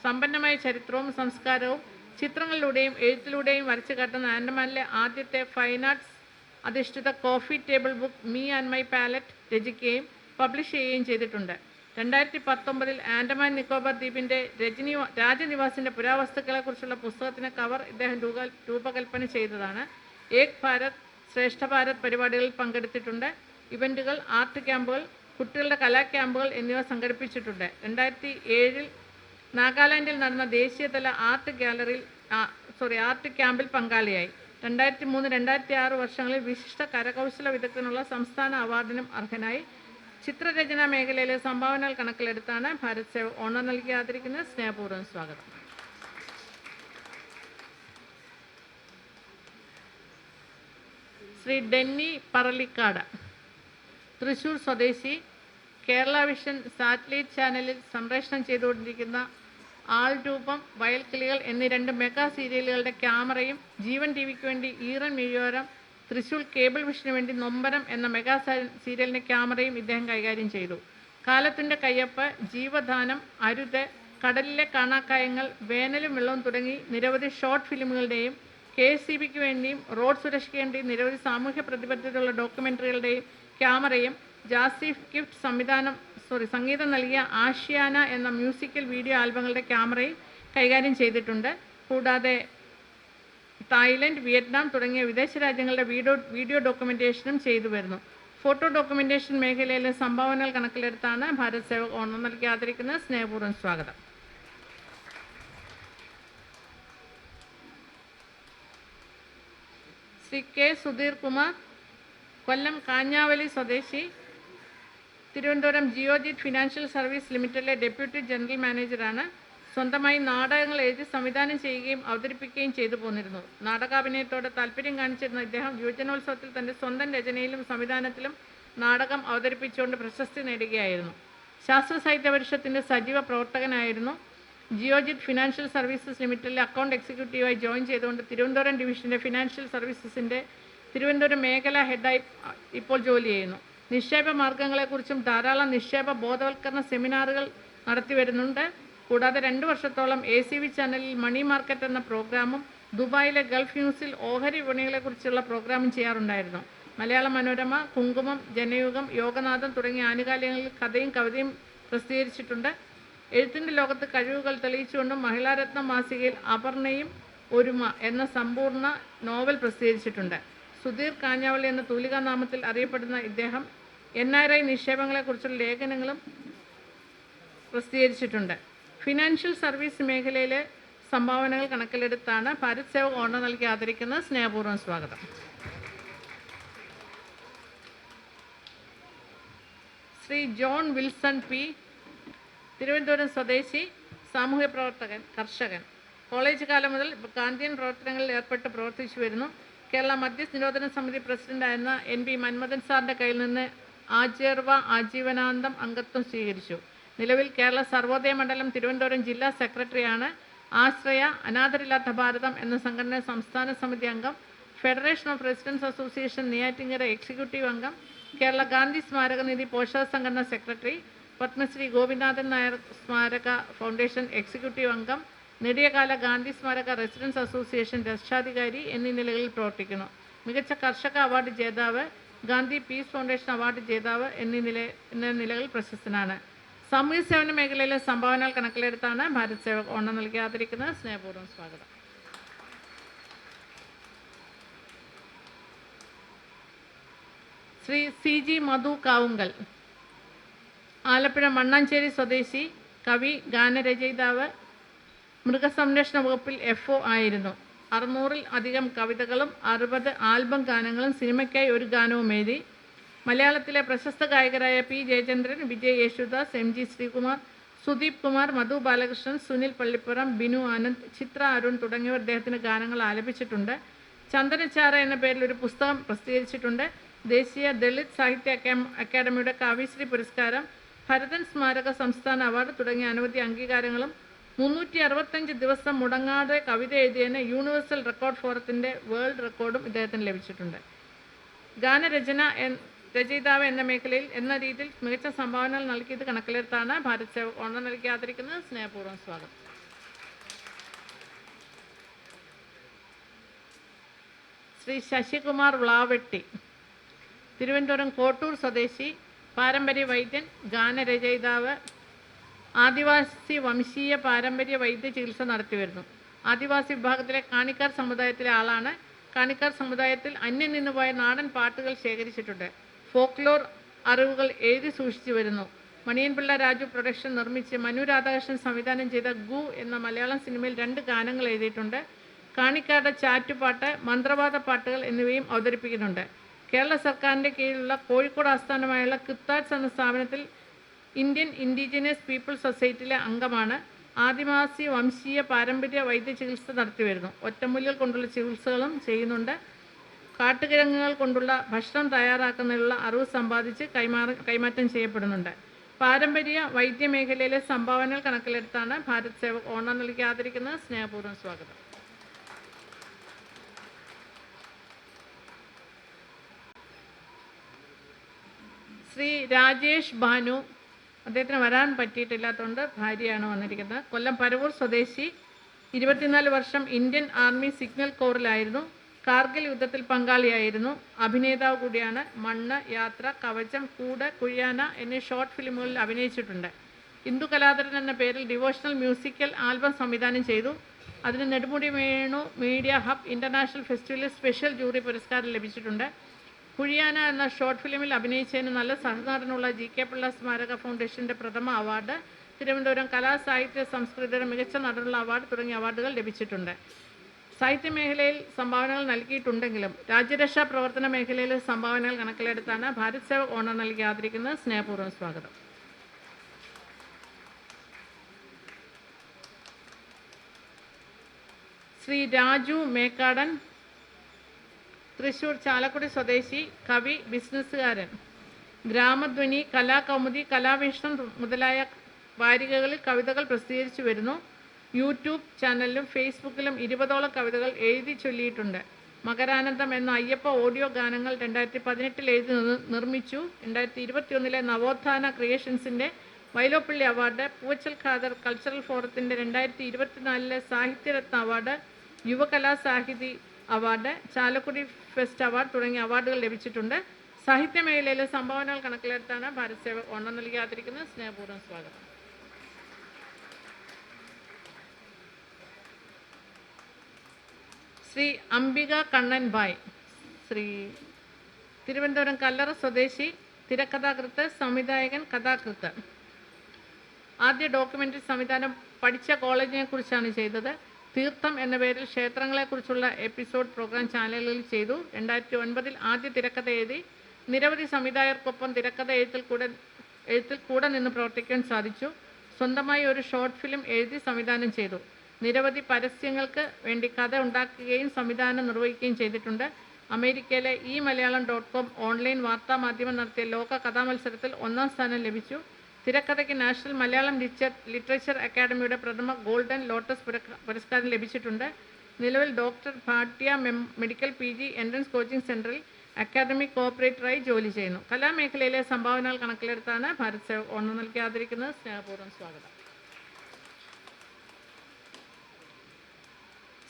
സമ്പന്നമായ ചരിത്രവും സംസ്കാരവും ചിത്രങ്ങളിലൂടെയും എഴുത്തിലൂടെയും വരച്ചു കാട്ടുന്ന ആൻഡമാനിലെ ആദ്യത്തെ ഫൈൻ ആർട്സ് അധിഷ്ഠിത coffee table book me and my palette രചിക്കുകയും പബ്ലിഷ് ചെയ്യുകയും ചെയ്തിട്ടുണ്ട്. 2019 ആൻഡമാൻ നിക്കോബാർ ദ്വീപിൻ്റെ രാജനിവാസിൻ്റെ പുരാവസ്തുക്കളെക്കുറിച്ചുള്ള പുസ്തകത്തിന് കവർ ഇദ്ദേഹം രൂപകൽപ്പന ചെയ്തതാണ്. ഏക് ഭാരത് ശ്രേഷ്ഠ ഭാരത് പരിപാടികളിൽ പങ്കെടുത്തിട്ടുണ്ട്. ഇവൻറ്റുകൾ, ആർട്ട് ക്യാമ്പുകൾ, കുട്ടികളുടെ കലാ ക്യാമ്പുകൾ എന്നിവ സംഘടിപ്പിച്ചിട്ടുണ്ട്. 2007 നാഗാലാൻഡിൽ നടന്ന ദേശീയതല ആർട്ട് ക്യാമ്പിൽ പങ്കാളിയായി. 2003-2006 വർഷങ്ങളിൽ വിശിഷ്ട കരകൗശല വിദഗ്ധനുള്ള സംസ്ഥാന അവാർഡിനും അർഹനായി. ചിത്രരചനാ മേഖലയിലെ സംഭാവനകൾ കണക്കിലെടുത്താണ് ഭാരത് സേവക് ഓണം നൽകി ആദരിക്കുന്നത്. സ്നേഹപൂർവ്വം സ്വാഗതം. ശ്രീ ഡെന്നി പറളിക്കാട്, തൃശ്ശൂർ സ്വദേശി, കേരള വിഷൻ സാറ്റലൈറ്റ് ചാനലിൽ സംപ്രേഷണം ചെയ്തുകൊണ്ടിരിക്കുന്ന ആൾരൂപം, വയൽക്കിളികൾ എന്നീ 2 മെഗാ സീരിയലുകളുടെ ക്യാമറയും ജീവൻ TVക്ക് വേണ്ടി ഈറൻ മിഴിയോരം, തൃശ്ശൂർ കേബിൾ വിഷന് വേണ്ടി നൊമ്പരം എന്ന മെഗാ സീരിയലിൻ്റെ ക്യാമറയും ഇദ്ദേഹം കൈകാര്യം ചെയ്തു. കാലത്തിൻ്റെ കയ്യൊപ്പ്, ജീവദാനം, അരുത്, കടലിലെ കാണാക്കായങ്ങൾ, വേനലും വെള്ളവും തുടങ്ങി നിരവധി ഷോർട്ട് ഫിലിമുകളുടെയും KSCBക്ക് വേണ്ടിയും റോഡ് സുരക്ഷയ്ക്ക് വേണ്ടിയും നിരവധി സാമൂഹ്യ പ്രതിബദ്ധതയുള്ള ഡോക്യുമെൻ്ററികളുടെയും ക്യാമറയും ജാസിഫ് ഗിഫ്റ്റ് സംഗീതം നൽകിയ ആഷിയാന എന്ന മ്യൂസിക്കൽ വീഡിയോ ആൽബങ്ങളുടെ ക്യാമറയും കൈകാര്യം ചെയ്തിട്ടുണ്ട്. കൂടാതെ തായ്ലൻഡ്, വിയറ്റ്നാം തുടങ്ങിയ വിദേശ രാജ്യങ്ങളുടെ വീഡിയോ ഡോക്യുമെൻറ്റേഷനും ചെയ്തു വരുന്നു. ഫോട്ടോ ഡോക്യുമെൻറ്റേഷൻ മേഖലയിലെ സംഭാവനകൾ കണക്കിലെടുത്താണ് ഭാരത് സേവക് ഓണം നൽകി ആദരിക്കുന്നത്. സ്നേഹപൂർവ്വം സ്വാഗതം. ശ്രീ കെ സുധീർ കുമാർ, കൊല്ലം കാഞ്ഞാവലി സ്വദേശി, തിരുവനന്തപുരം ജിയോജിറ്റ് ഫിനാൻഷ്യൽ സർവീസ് ലിമിറ്റഡിലെ ഡെപ്യൂട്ടി ജനറൽ മാനേജറാണ്. സ്വന്തമായി നാടകങ്ങൾ എഴുതി സംവിധാനം ചെയ്യുകയും അവതരിപ്പിക്കുകയും ചെയ്തു പോന്നിരുന്നു. നാടകാഭിനയത്തോട് താല്പര്യം കാണിച്ചിരുന്ന ഇദ്ദേഹം യുവജനോത്സവത്തിൽ തൻ്റെ സ്വന്തം രചനയിലും സംവിധാനത്തിലും നാടകം അവതരിപ്പിച്ചുകൊണ്ട് പ്രശസ്തി നേടുകയായിരുന്നു. ശാസ്ത്ര സാഹിത്യ പരിഷത്തിൻ്റെ സജീവ പ്രവർത്തകനായിരുന്നു. ജിയോജിറ്റ് ഫിനാൻഷ്യൽ സർവീസസ് ലിമിറ്റഡിലെ അക്കൗണ്ട് എക്സിക്യൂട്ടീവായി ജോയിൻ ചെയ്തുകൊണ്ട് തിരുവനന്തപുരം ഡിവിഷൻ്റെ ഫിനാൻഷ്യൽ സർവീസസിൻ്റെ തിരുവനന്തപുരം മേഖലാ ഹെഡായി ഇപ്പോൾ ജോലി ചെയ്യുന്നു. നിക്ഷേപ മാർഗങ്ങളെക്കുറിച്ചും ധാരാളം നിക്ഷേപ ബോധവൽക്കരണ സെമിനാറുകൾ നടത്തി വരുന്നുണ്ട്. കൂടാതെ 2 വർഷത്തോളം ACV ചാനലിൽ മണി മാർക്കറ്റ് എന്ന പ്രോഗ്രാമും ദുബായിലെ ഗൾഫ് ന്യൂസിൽ ഓഹരി വിപണികളെക്കുറിച്ചുള്ള പ്രോഗ്രാമും ചെയ്യാറുണ്ടായിരുന്നു. മലയാള മനോരമ, കുങ്കുമം, ജനയുഗം, യോഗനാഥം തുടങ്ങിയ ആനുകാലികങ്ങളിൽ കഥയും കവിതയും പ്രസിദ്ധീകരിച്ചിട്ടുണ്ട്. എഴുത്തിൻ്റെ ലോകത്ത് കഴിവുകൾ തെളിയിച്ചുകൊണ്ടും മഹിളാരത്നം മാസികയിൽ അപർണയും ഒരുമ എന്ന സമ്പൂർണ്ണ നോവൽ പ്രസിദ്ധീകരിച്ചിട്ടുണ്ട്. സുധീർ കാഞ്ഞാവളി എന്ന തൂലികാനാമത്തിൽ അറിയപ്പെടുന്ന ഇദ്ദേഹം NRI നിക്ഷേപങ്ങളെക്കുറിച്ചുള്ള ലേഖനങ്ങളും പ്രസിദ്ധീകരിച്ചിട്ടുണ്ട്. ഫിനാൻഷ്യൽ സർവീസ് മേഖലയിലെ സംഭാവനകൾ കണക്കിലെടുത്താണ് ഭാരത് സേവക് ഓണം നൽകി ആദരിക്കുന്നത്. സ്നേഹപൂർവ്വം സ്വാഗതം. Shri John Wilson P, Thiruvananthapuram സ്വദേശി, സാമൂഹ്യ പ്രവർത്തകൻ, കർഷകൻ. കോളേജ് കാലം മുതൽ ഗാന്ധിയൻ പ്രവർത്തനങ്ങളിൽ ഏർപ്പെട്ട് പ്രവർത്തിച്ചു വരുന്നു. കേരള മദ്യസ് നിരോധന സമിതി പ്രസിഡന്റായിരുന്ന NP മന്മഥൻ സാറിൻ്റെ കയ്യിൽ നിന്ന് ആജീർവ ആജീവനാന്തം അംഗത്വം സ്വീകരിച്ചു. നിലവിൽ കേരള സർവോദയ മണ്ഡലം തിരുവനന്തപുരം ജില്ലാ സെക്രട്ടറിയാണ്. ആശ്രയ അനാഥരില്ലാത്ത ഭാരതം എന്ന സംഘടന സംസ്ഥാന സമിതി അംഗം, federation of residents association Neyyattinkara executive അംഗം, കേരള ഗാന്ധി സ്മാരക നിധി പോഷക സംഘടന സെക്രട്ടറി, പത്മശ്രീ ഗോപിനാഥൻ നായർ സ്മാരക ഫൗണ്ടേഷൻ എക്സിക്യൂട്ടീവ് അംഗം, നെടിയകാല ഗാന്ധി സ്മാരക റെസിഡൻസ് അസോസിയേഷൻ രക്ഷാധികാരി എന്നീ നിലകളിൽ പ്രവർത്തിക്കുന്നു. മികച്ച കർഷക അവാർഡ് ജേതാവ്, ഗാന്ധി പീസ് ഫൗണ്ടേഷൻ അവാർഡ് ജേതാവ് എന്നീ നിലകളിൽ പ്രശസ്തനാണ്. സാമൂഹ്യ സേവന മേഖലയിലെ സംഭാവനകൾ കണക്കിലെടുത്താണ് ഭാരത് സേവക് ഓണം നൽകി ആദരിക്കുന്നത്. സ്നേഹപൂർവ്വം സ്വാഗതം. ശ്രീ CG മധു കാവുങ്കൽ, ആലപ്പുഴ മണ്ണാഞ്ചേരി സ്വദേശി, കവി, ഗാനരചയിതാവ്, മൃഗസംരക്ഷണ വകുപ്പിൽ FO ആയിരുന്നു. 600-ൽ അധികം കവിതകളും 60 ആൽബം ഗാനങ്ങളും സിനിമയ്ക്കായി ഒരു ഗാനവും എഴുതി. മലയാളത്തിലെ പ്രശസ്ത ഗായകരായ P. ജയചന്ദ്രൻ, വിജയ് യേശുദാസ്, MG ശ്രീകുമാർ, സുദീപ് കുമാർ, മധു ബാലകൃഷ്ണൻ, സുനിൽ പള്ളിപ്പുറം, ബിനു ആനന്ദ്, ചിത്ര അരുൺ തുടങ്ങിയവർ അദ്ദേഹത്തിന് ഗാനങ്ങൾ ആലപിച്ചിട്ടുണ്ട്. ചന്ദനച്ചാറ എന്ന പേരിൽ ഒരു പുസ്തകം പ്രസിദ്ധീകരിച്ചിട്ടുണ്ട്. ദേശീയ ദളിത് സാഹിത്യ അക്കാദമിയുടെ കാവ്യശ്രീ പുരസ്കാരം, ഭരതൻ സ്മാരക സംസ്ഥാന അവാർഡ് തുടങ്ങിയ അനവധി അംഗീകാരങ്ങളും 365 ദിവസം മുടങ്ങാതെ കവിത എഴുതിയതിന് യൂണിവേഴ്സൽ റെക്കോർഡ് ഫോറത്തിൻ്റെ വേൾഡ് റെക്കോർഡും ഇദ്ദേഹത്തിന് ലഭിച്ചിട്ടുണ്ട്. രചയിതാവ് എന്ന മേഖലയിൽ എന്ന രീതിയിൽ മികച്ച സംഭാവനകൾ നൽകിയത് കണക്കിലെടുത്താണ് ഭാരത് സേവക് ഓണം നൽകി ആദരിക്കുന്നത്. സ്നേഹപൂർവ്വം സ്വാഗതം. ശ്രീ ശശികുമാർ വ്ളാവെട്ടി, തിരുവനന്തപുരം കോട്ടൂർ സ്വദേശി, പാരമ്പര്യ വൈദ്യൻ, ഗാനരചയിതാവ്, ആദിവാസി വംശീയ പാരമ്പര്യ വൈദ്യ ചികിത്സ നടത്തിവരുന്നു. ആദിവാസി വിഭാഗത്തിലെ കാണിക്കാർ സമുദായത്തിലെ ആളാണ്. കാണിക്കാർ സമുദായത്തിൽ അന്യം നിന്നുപോയ നാടൻ പാട്ടുകൾ ശേഖരിച്ചിട്ടുണ്ട്. ഫോക്ലോർ അറിവുകൾ എഴുതി സൂക്ഷിച്ചു വരുന്നു. മണിയൻപിള്ള രാജു പ്രൊഡക്ഷൻ നിർമ്മിച്ച് മനു രാധാകൃഷ്ണൻ സംവിധാനം ചെയ്ത ഗു എന്ന മലയാളം സിനിമയിൽ 2 ഗാനങ്ങൾ എഴുതിയിട്ടുണ്ട്. കാണിക്കാരുടെ ചാറ്റുപാട്ട്, മന്ത്രവാദ പാട്ടുകൾ എന്നിവയും അവതരിപ്പിക്കുന്നുണ്ട്. കേരള സർക്കാരിൻ്റെ കീഴിലുള്ള കോഴിക്കോട് ആസ്ഥാനമായുള്ള കിത്താഡ്സ് എന്ന സ്ഥാപനത്തിൽ ഇന്ത്യൻ ഇൻഡിജിനസ് പീപ്പിൾസ് സൊസൈറ്റിയിലെ അംഗമാണ്. ആദിവാസി വംശീയ പാരമ്പര്യ വൈദ്യ ചികിത്സ നടത്തിവരുന്നു. ഒറ്റമൂലികൾ കൊണ്ടുള്ള ചികിത്സകളും ചെയ്യുന്നുണ്ട്. കാട്ടുകിഴങ്ങുകൾ കൊണ്ടുള്ള ഭക്ഷണം തയ്യാറാക്കുന്നതിനുള്ള അറിവ് സമ്പാദിച്ച് കൈമാറ്റം ചെയ്യപ്പെടുന്നുണ്ട്. പാരമ്പര്യ വൈദ്യമേഖലയിലെ സംഭാവനകൾ കണക്കിലെടുത്താണ് ഭാരത് സേവക് ഓണം നൽകി ആദരിക്കുന്നത്. സ്നേഹപൂർവ്വം സ്വാഗതം. ശ്രീ രാജേഷ് ഭാനു, അദ്ദേഹത്തിന് വരാൻ പറ്റിയിട്ടില്ലാത്തതുകൊണ്ട് ഭാര്യയാണ് വന്നിരിക്കുന്നത്. കൊല്ലം പരവൂർ സ്വദേശി, 24 വർഷം ഇന്ത്യൻ ആർമി സിഗ്നൽ കോറിലായിരുന്നു. കാർഗിൽ യുദ്ധത്തിൽ പങ്കാളിയായിരുന്നു. അഭിനേതാവ് കൂടിയാണ്. മണ്ണ്, യാത്ര, കവചം, കൂട്, കുഴിയാന എന്നീ ഷോർട്ട് ഫിലിമുകളിൽ അഭിനയിച്ചിട്ടുണ്ട്. ഹിന്ദു കലാധരൻ എന്ന പേരിൽ ഡിവോഷണൽ മ്യൂസിക്കൽ ആൽബം സംവിധാനം ചെയ്തു. അതിന് Nedumudi Venu media hub international ഫെസ്റ്റിവലിൽ സ്പെഷ്യൽ ജൂറി പുരസ്കാരം ലഭിച്ചിട്ടുണ്ട്. കുഴിയാന എന്ന ഷോർട്ട് ഫിലിമിൽ അഭിനയിച്ചതിന് നല്ല സഹനടനുള്ള GK പിള്ള സ്മാരക ഫൗണ്ടേഷൻ്റെ പ്രഥമ അവാർഡ്, തിരുവനന്തപുരം കലാസാഹിത്യ സംസ്കൃതിയുടെ മികച്ച നടനുള്ള അവാർഡ് തുടങ്ങിയ അവാർഡുകൾ ലഭിച്ചിട്ടുണ്ട്. സാഹിത്യ മേഖലയിൽ സംഭാവനകൾ നൽകിയിട്ടുണ്ടെങ്കിലും രാജ്യരക്ഷാ പ്രവർത്തന മേഖലയിൽ സംഭാവനകൾ കണക്കിലെടുത്താണ് ഭാരത് സേവക് ഓണർ നൽകി ആദരിക്കുന്നത്. സ്നേഹപൂർവ്വം സ്വാഗതം. ശ്രീ രാജു മേക്കാടൻ, തൃശൂർ ചാലക്കുടി സ്വദേശി, കവി, ബിസിനസ്സുകാരൻ. ഗ്രാമധ്വനി, കലാകൗമുദി, കലാവീക്ഷണം മുതലായ വാരികകളിൽ കവിതകൾ പ്രസിദ്ധീകരിച്ചു വരുന്നു. യൂട്യൂബ് ചാനലിലും ഫേസ്ബുക്കിലും 20ഓളം കവിതകൾ എഴുതി ചൊല്ലിയിട്ടുണ്ട്. മകരാനന്ദം എന്ന അയ്യപ്പ ഓഡിയോ ഗാനങ്ങൾ 2018 എഴുതി നിർമ്മിച്ചു. 2021 നവോത്ഥാന ക്രിയേഷൻസിൻ്റെ വൈലോപ്പിള്ളി അവാർഡ്, പൂവച്ചൽ ഖാദർ കൾച്ചറൽ ഫോറത്തിൻ്റെ 2024 Sahityaratna award, Yuvakalasahithi award, Chalakudy fest award തുടങ്ങിയ അവാർഡുകൾ ലഭിച്ചിട്ടുണ്ട്. സാഹിത്യ മേഖലയിലെ സംഭാവനകൾ കണക്കിലെടുത്താണ് ഭാരത് സേവക് ഓണർ നൽകി ആദരിക്കുന്നത്. സ്നേഹപൂർവ്വം സ്വാഗതം. ശ്രീ അംബിക കണ്ണൻ ബായ്, ശ്രീ തിരുവനന്തപുരം കല്ലറ സ്വദേശി, തിരക്കഥാകൃത്ത്, സംവിധായകൻ, കഥാകൃത്ത്. ആദ്യ ഡോക്യുമെൻ്ററി സംവിധാനം പഠിച്ച കോളേജിനെ കുറിച്ചാണ് ചെയ്തത്. തീർത്ഥം എന്ന പേരിൽ ക്ഷേത്രങ്ങളെക്കുറിച്ചുള്ള എപ്പിസോഡ് പ്രോഗ്രാം ചാനലുകളിൽ ചെയ്തു. 2009 ആദ്യ തിരക്കഥ എഴുതി. നിരവധി സംവിധായകർക്കൊപ്പം തിരക്കഥ എഴുത്തിൽ കൂടെ നിന്ന് പ്രവർത്തിക്കാൻ സാധിച്ചു. സ്വന്തമായി ഒരു ഷോർട്ട് ഫിലിം എഴുതി സംവിധാനം ചെയ്തു. നിരവധി പരസ്യങ്ങൾക്ക് വേണ്ടി കഥ ഉണ്ടാക്കുകയും സംവിധാനം നിർവഹിക്കുകയും ചെയ്തിട്ടുണ്ട്. അമേരിക്കയിലെ eMalayalam.com ഓൺലൈൻ വാർത്താമാധ്യമം നടത്തിയ ലോക കഥാമത്സരത്തിൽ 1ാം സ്ഥാനം ലഭിച്ചു. തിരക്കഥയ്ക്ക് നാഷണൽ മലയാളം ലിറ്ററേച്ചർ അക്കാദമിയുടെ പ്രഥമ ഗോൾഡൻ ലോട്ടസ് പുരസ്കാരം ലഭിച്ചിട്ടുണ്ട്. നിലവിൽ doctor Bhatia medical PG entrance coaching സെൻറ്ററിൽ അക്കാദമിക് കോഓപ്പറേറ്ററായി ജോലി ചെയ്യുന്നു. കലാമേഖലയിലെ സംഭാവനകൾ കണക്കിലെടുത്താണ് ഭാരത് സേവക് ഓണർ നൽകി ആദരിക്കുന്നത്. സ്നേഹപൂർവ്വം സ്വാഗതം.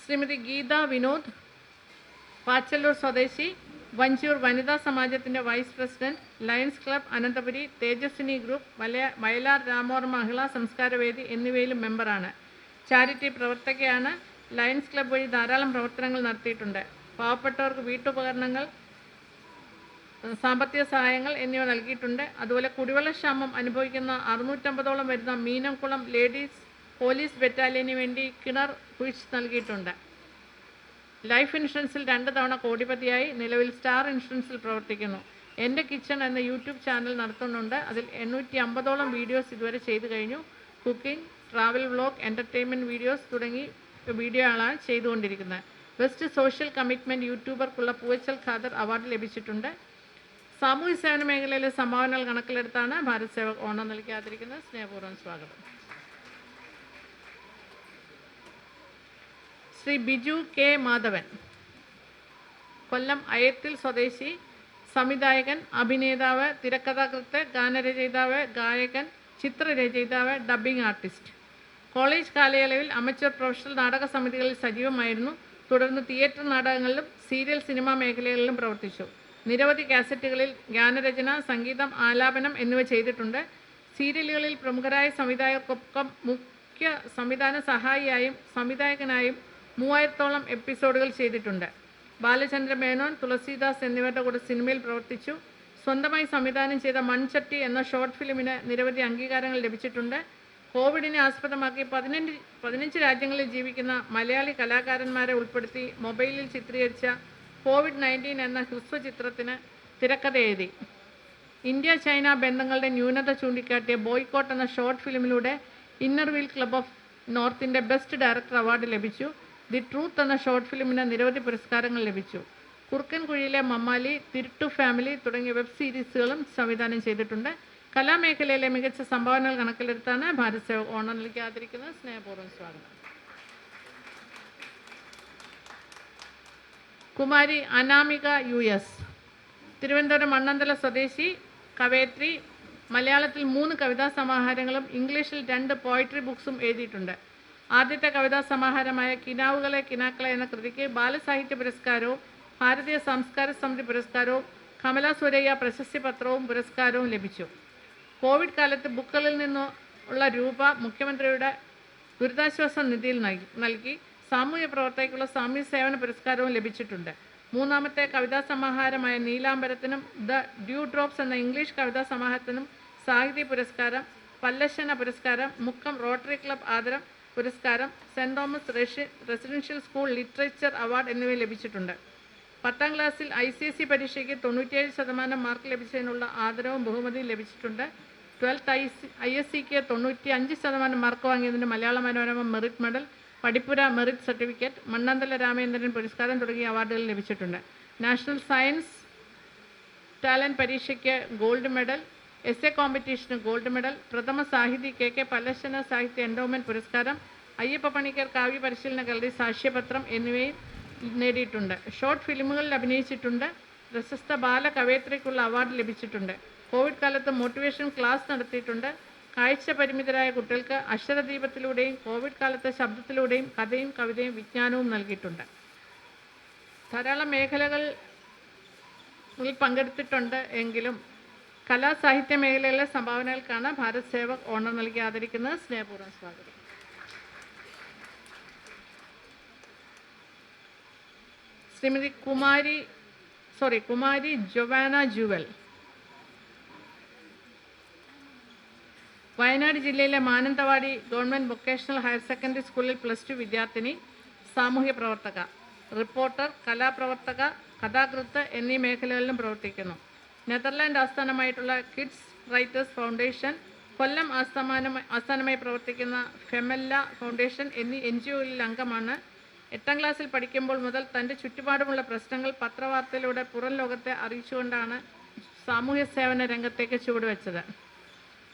ശ്രീമതി ഗീത വിനോദ്, പാച്ചല്ലൂർ സ്വദേശി, വഞ്ചൂർ വനിതാ സമാജത്തിൻ്റെ vice president, Lions club Ananthapuri, Tejaswini group, Vayalar രാമോർ മഹിളാ സംസ്കാരവേദി എന്നിവയിലും മെമ്പറാണ്. ചാരിറ്റി പ്രവർത്തകയാണ്. ലയൺസ് ക്ലബ് വഴി ധാരാളം പ്രവർത്തനങ്ങൾ നടത്തിയിട്ടുണ്ട്. പാവപ്പെട്ടവർക്ക് വീട്ടുപകരണങ്ങൾ, സാമ്പത്തിക സഹായങ്ങൾ എന്നിവ നൽകിയിട്ടുണ്ട്. അതുപോലെ കുടിവെള്ളക്ഷാമം അനുഭവിക്കുന്ന 650ഓളം വരുന്ന മീനംകുളം ലേഡീസ് പോലീസ് ബറ്റാലിയന് വേണ്ടി കിണർ കുഴിച്ച് നൽകിയിട്ടുണ്ട്. ലൈഫ് ഇൻഷുറൻസിൽ 2 തവണ കോടിപതിയായി. നിലവിൽ സ്റ്റാർ ഇൻഷുറൻസിൽ പ്രവർത്തിക്കുന്നു. എൻ്റെ കിച്ചൺ എന്ന യൂട്യൂബ് ചാനൽ നടത്തുന്നുണ്ട്. അതിൽ 850ഓളം വീഡിയോസ് ഇതുവരെ ചെയ്തു കഴിഞ്ഞു. Cooking, travel vlog, entertainment videos തുടങ്ങി വീഡിയോകളാണ് ചെയ്തുകൊണ്ടിരിക്കുന്നത്. ബെസ്റ്റ് സോഷ്യൽ കമ്മിറ്റ്മെൻറ്റ് യൂട്യൂബർക്കുള്ള പൂവച്ചൽ ഖാദർ അവാർഡ് ലഭിച്ചിട്ടുണ്ട്. സാമൂഹ്യ സേവന മേഖലയിലെ സംഭാവനകൾ കണക്കിലെടുത്താണ് ഭാരത് സേവക് ഓണർ നൽകി ആദരിക്കുന്നത്. സ്നേഹപൂർവ്വം സ്വാഗതം. ശ്രീ ബിജു കെ മാധവൻ, കൊല്ലം അയത്തിൽ സ്വദേശി, സംവിധായകൻ, അഭിനേതാവ്, തിരക്കഥാകൃത്ത്, ഗാനരചയിതാവ്, ഗായകൻ, ചിത്രരചയിതാവ്, ഡബ്ബിംഗ് ആർട്ടിസ്റ്റ്. കോളേജ് കാലയളവിൽ അമച്വർ പ്രൊഫഷണൽ നാടക സമിതികളിൽ സജീവമായിരുന്നു. തുടർന്ന് തിയേറ്റർ നാടകങ്ങളിലും സീരിയൽ സിനിമാ മേഖലകളിലും പ്രവർത്തിച്ചു. നിരവധി കാസറ്റുകളിൽ ഗാനരചന, സംഗീതം, ആലാപനം എന്നിവ ചെയ്തിട്ടുണ്ട്. സീരിയലുകളിൽ പ്രമുഖരായ സംവിധായകർക്കൊപ്പം മുഖ്യ സംവിധാന സഹായിയായും സംവിധായകനായും 3000ഓളം എപ്പിസോഡുകൾ ചെയ്തിട്ടുണ്ട്. ബാലചന്ദ്ര മേനോൻ, തുളസീദാസ് എന്നിവരുടെ കൂടെ സിനിമയിൽ പ്രവർത്തിച്ചു. സ്വന്തമായി സംവിധാനം ചെയ്ത മൺചട്ടി എന്ന ഷോർട്ട് ഫിലിമിന് നിരവധി അംഗീകാരങ്ങൾ ലഭിച്ചിട്ടുണ്ട്. കോവിഡിനെ ആസ്പദമാക്കി 15 രാജ്യങ്ങളിൽ ജീവിക്കുന്ന മലയാളി കലാകാരന്മാരെ ഉൾപ്പെടുത്തി മൊബൈലിൽ ചിത്രീകരിച്ച COVID-19 എന്ന ഹ്രസ്വചിത്രത്തിന് തിരക്കഥ എഴുതി. ഇന്ത്യ ചൈന ബന്ധങ്ങളുടെ ന്യൂനത ചൂണ്ടിക്കാട്ടിയ ബോയ്ക്കോട്ട് എന്ന ഷോർട്ട് ഫിലിമിലൂടെ ഇന്നർ വീൽ ക്ലബ് ഓഫ് നോർത്തിൻ്റെ ബെസ്റ്റ് ഡയറക്ടർ അവാർഡ് ലഭിച്ചു. ദി ട്രൂത്ത് എന്ന ഷോർട്ട് ഫിലിമിന് നിരവധി പുരസ്കാരങ്ങൾ ലഭിച്ചു. കുറുക്കൻ കുഴിയിലെ മമ്മാലി, തിരുട്ടു ഫാമിലി തുടങ്ങിയ വെബ് സീരീസുകളും സംവിധാനം ചെയ്തിട്ടുണ്ട്. കലാമേഖലയിലെ മികച്ച സംഭാവനകൾ കണക്കിലെടുത്താണ് ഭാരത് സേവക് ഓണർ നൽകി ആദരിക്കുന്നത്. സ്നേഹപൂർവ്വം സ്വാഗതം. കുമാരി അനാമിക US, തിരുവനന്തപുരം മണ്ണന്തല സ്വദേശി, കവയത്രി. മലയാളത്തിൽ 3 കവിതാ സമാഹാരങ്ങളും ഇംഗ്ലീഷിൽ 2 പോയട്രി ബുക്സും എഴുതിയിട്ടുണ്ട്. ആദ്യത്തെ കവിതാ സമാഹാരമായ കിനാവുകളെ കിനാക്കളെ എന്ന കൃതിക്ക് ബാലസാഹിത്യ പുരസ്കാരവും ഭാരതീയ സംസ്കാര സമിതി പുരസ്കാരവും കമല സുരയ്യ പ്രശസ്തി പത്രവും പുരസ്കാരവും ലഭിച്ചു. കോവിഡ് കാലത്ത് ബുക്കുകളിൽ നിന്നുള്ള രൂപ മുഖ്യമന്ത്രിയുടെ ദുരിതാശ്വാസ നിധിയിൽ നൽകി. സാമൂഹ്യ പ്രവർത്തകർക്കുള്ള സാമൂഹ്യ സേവന പുരസ്കാരവും ലഭിച്ചിട്ടുണ്ട്. മൂന്നാമത്തെ കവിതാ സമാഹാരമായ നീലാംബരത്തിനും ദ ഡ്യൂ ഡ്രോപ്സ് എന്ന ഇംഗ്ലീഷ് കവിതാ സമാഹാരത്തിനും സാഹിത്യ പുരസ്കാരം, പല്ലശ്ശന പുരസ്കാരം, മുക്കം റോട്ടറി ക്ലബ് ആദരം പുരസ്കാരം, saint Thomas residential school literature award എന്നിവ ലഭിച്ചിട്ടുണ്ട്. 10ാം ക്ലാസ്സിൽ ICSE പരീക്ഷയ്ക്ക് 97% മാർക്ക് ലഭിച്ചതിനുള്ള ആദരവും ബഹുമതിയും ലഭിച്ചിട്ടുണ്ട്. 12th ISCക്ക് 95% മാർക്ക് വാങ്ങിയതിന് Malayala Manorama merit medal, Padippura merit certificate, Mannanthala Ramendran പുരസ്കാരം തുടങ്ങിയ അവാർഡുകൾ ലഭിച്ചിട്ടുണ്ട്. നാഷണൽ സയൻസ് ടാലൻറ്റ് പരീക്ഷയ്ക്ക് ഗോൾഡ് മെഡൽ, എസ്എ കോമ്പറ്റീഷന് ഗോൾഡ് മെഡൽ, പ്രഥമ സാഹിതി KK പല്ലശ്ശന സാഹിത്യ എൻഡോമെൻറ്റ് പുരസ്കാരം, അയ്യപ്പ പണിക്കർ കാവ്യ പരിശീലന കളരി സാക്ഷ്യപത്രം എന്നിവയും നേടിയിട്ടുണ്ട്. ഷോർട്ട് ഫിലിമുകളിൽ അഭിനയിച്ചിട്ടുണ്ട്. പ്രശസ്ത ബാലകവയത്രിക്കുള്ള അവാർഡ് ലഭിച്ചിട്ടുണ്ട്. കോവിഡ് കാലത്ത് മോട്ടിവേഷൻ ക്ലാസ് നടത്തിയിട്ടുണ്ട്. കാഴ്ച പരിമിതരായ കുട്ടികൾക്ക് അക്ഷരദീപത്തിലൂടെയും കോവിഡ് കാലത്തെ ശബ്ദത്തിലൂടെയും കഥയും കവിതയും വിജ്ഞാനവും നൽകിയിട്ടുണ്ട്. ധാരാളം മേഖലകളിൽ പങ്കെടുത്തിട്ടുണ്ട് എങ്കിലും കലാസാഹിത്യ മേഖലയിലെ സംഭാവനകൾക്കാണ് ഭാരത് സേവക് ഓണർ നൽകി ആദരിക്കുന്നത്. സ്നേഹപൂർവ്വം സ്വാഗതം. ശ്രീമതി കുമാരി ജൊവാന ജുവൽ. വയനാട് ജില്ലയിലെ Mananthavady government vocational higher secondary സ്കൂളിൽ +2 വിദ്യാർത്ഥിനി, സാമൂഹ്യ പ്രവർത്തക, റിപ്പോർട്ടർ, കലാപ്രവർത്തക, കഥാകൃത്ത് എന്നീ മേഖലകളിലും പ്രവർത്തിക്കുന്നു. നെതർലാൻഡ് ആസ്ഥാനമായിട്ടുള്ള കിഡ്സ് റൈറ്റേഴ്സ് ഫൗണ്ടേഷൻ, കൊല്ലം ആസ്ഥാനമായി പ്രവർത്തിക്കുന്ന ഫെമല്ല ഫൗണ്ടേഷൻ എന്നീ NGOകളിൽ അംഗമാണ്. 8ാം ക്ലാസ്സിൽ പഠിക്കുമ്പോൾ മുതൽ തൻ്റെ ചുറ്റുപാടുമുള്ള പ്രശ്നങ്ങൾ പത്രവാർത്തയിലൂടെ പുറം ലോകത്തെ അറിയിച്ചുകൊണ്ടാണ് സാമൂഹ്യ സേവന രംഗത്തേക്ക് ചുവടുവെച്ചത്.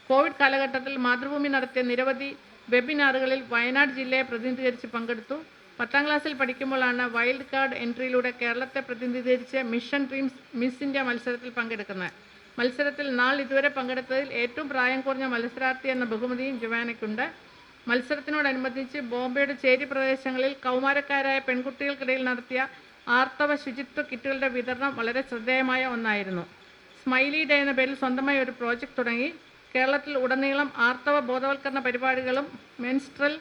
കോവിഡ് കാലഘട്ടത്തിൽ മാതൃഭൂമി നടത്തിയ നിരവധി വെബിനാറുകളിൽ വയനാട് ജില്ലയെ പ്രതിനിധീകരിച്ച് പങ്കെടുത്തു. 10ാം ക്ലാസ്സിൽ പഠിക്കുമ്പോഴാണ് വൈൽഡ് കാർഡ് എൻട്രിയിലൂടെ കേരളത്തെ പ്രതിനിധീകരിച്ച് മിഷൻ ഡ്രീംസ് മിസ് ഇന്ത്യ മത്സരത്തിൽ പങ്കെടുക്കുന്നത്. മത്സരത്തിൽ ഇതുവരെ പങ്കെടുത്തതിൽ ഏറ്റവും പ്രായം കുറഞ്ഞ മത്സരാർത്ഥി എന്ന ബഹുമതിയും ജൊവാനയ്ക്കുണ്ട്. മത്സരത്തിനോടനുബന്ധിച്ച് ബോംബെയുടെ ചേരി പ്രദേശങ്ങളിൽ കൗമാരക്കാരായ പെൺകുട്ടികൾക്കിടയിൽ നടത്തിയ ആർത്തവ ശുചിത്വ കിറ്റുകളുടെ വിതരണം വളരെ ശ്രദ്ധേയമായ ഒന്നായിരുന്നു. സ്മൈലി ഡേ എന്ന പേരിൽ സ്വന്തമായി ഒരു പ്രോജക്റ്റ് തുടങ്ങി. കേരളത്തിൽ ഉടനീളം ആർത്തവ ബോധവൽക്കരണ പരിപാടികളും മെൻസ്ട്രൽ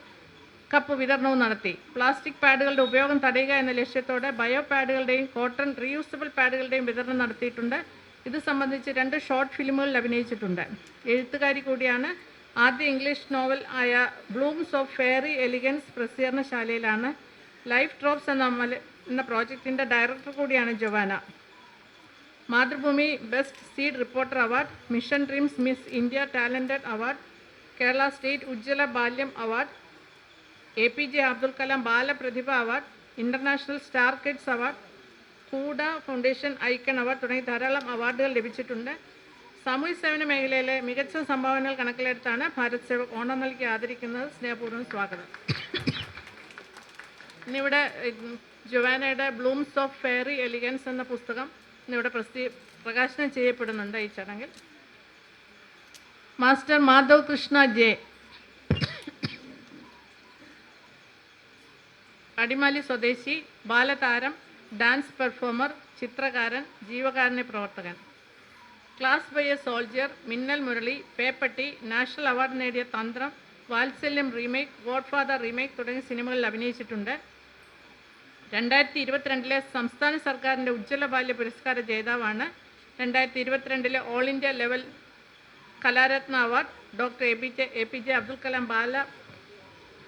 കപ്പ് വിതരണവും നടത്തി. പ്ലാസ്റ്റിക് പാഡുകളുടെ ഉപയോഗം തടയുക എന്ന ലക്ഷ്യത്തോടെ ബയോ പാഡുകളുടെയും കോട്ടൺ റീയൂസബിൾ പാഡുകളുടെയും വിതരണം നടത്തിയിട്ടുണ്ട്. ഇത് സംബന്ധിച്ച് 2 ഷോർട്ട് ഫിലിമുകളിൽ അഭിനയിച്ചിട്ടുണ്ട്. എഴുത്തുകാരി കൂടിയാണ്. ആദ്യ ഇംഗ്ലീഷ് നോവൽ ആയ ബ്ലൂംസ് ഓഫ് ഫെയറി എലിഗൻസ് പ്രസിദ്ധീകരണശാലയിലാണ്. ലൈഫ് ഡ്രോപ്സ് എന്ന പ്രോജക്റ്റിൻ്റെ ഡയറക്ടർ കൂടിയാണ് Jovana. Mathrubhumi best seed reporter award, mission dreams miss India talented award, Kerala state Ujjwala Balyam award, APJ Abdul Kalam Balaprathibha award, international star kids award, Kooda foundation icon award തുടങ്ങി ധാരാളം അവാർഡുകൾ ലഭിച്ചിട്ടുണ്ട്. സാമൂഹ്യ സേവന മേഖലയിലെ മികച്ച സംഭാവനകൾ കണക്കിലെടുത്താണ് ഭാരത് സേവക് ഓണർ നൽകി ആദരിക്കുന്നത്. സ്നേഹപൂർവ്വം സ്വാഗതം. ഇന്നിവിടെ ജൊവാനയുടെ ബ്ലൂംസ് ഓഫ് ഫെയറി എലിഗൻസ് എന്ന പുസ്തകം ഇന്നിവിടെ പ്രകാശനം ചെയ്യപ്പെടുന്നുണ്ട്. ഈ ചടങ്ങിൽ മാസ്റ്റർ മാധവ് കൃഷ്ണ ജെ, അടിമാലി സ്വദേശി, ബാലതാരം, ഡാൻസ് പെർഫോമർ, ചിത്രകാരൻ, ജീവകാരുണ്യ പ്രവർത്തകൻ. Class by A soldier, Minnal Murali, പേപ്പട്ടി, national award നേടിയ തന്ത്രം, വാത്സല്യം റീമേക്ക്, ഗോഡ്ഫാദർ റീമേക്ക് തുടങ്ങിയ സിനിമകളിൽ അഭിനയിച്ചിട്ടുണ്ട്. 2022 സംസ്ഥാന സർക്കാരിൻ്റെ ഉജ്ജ്വല ബാല്യ പുരസ്കാര ജേതാവാണ്. 2022 all India level Kalaratna award, doctor APJ Abdul Kalam ബാല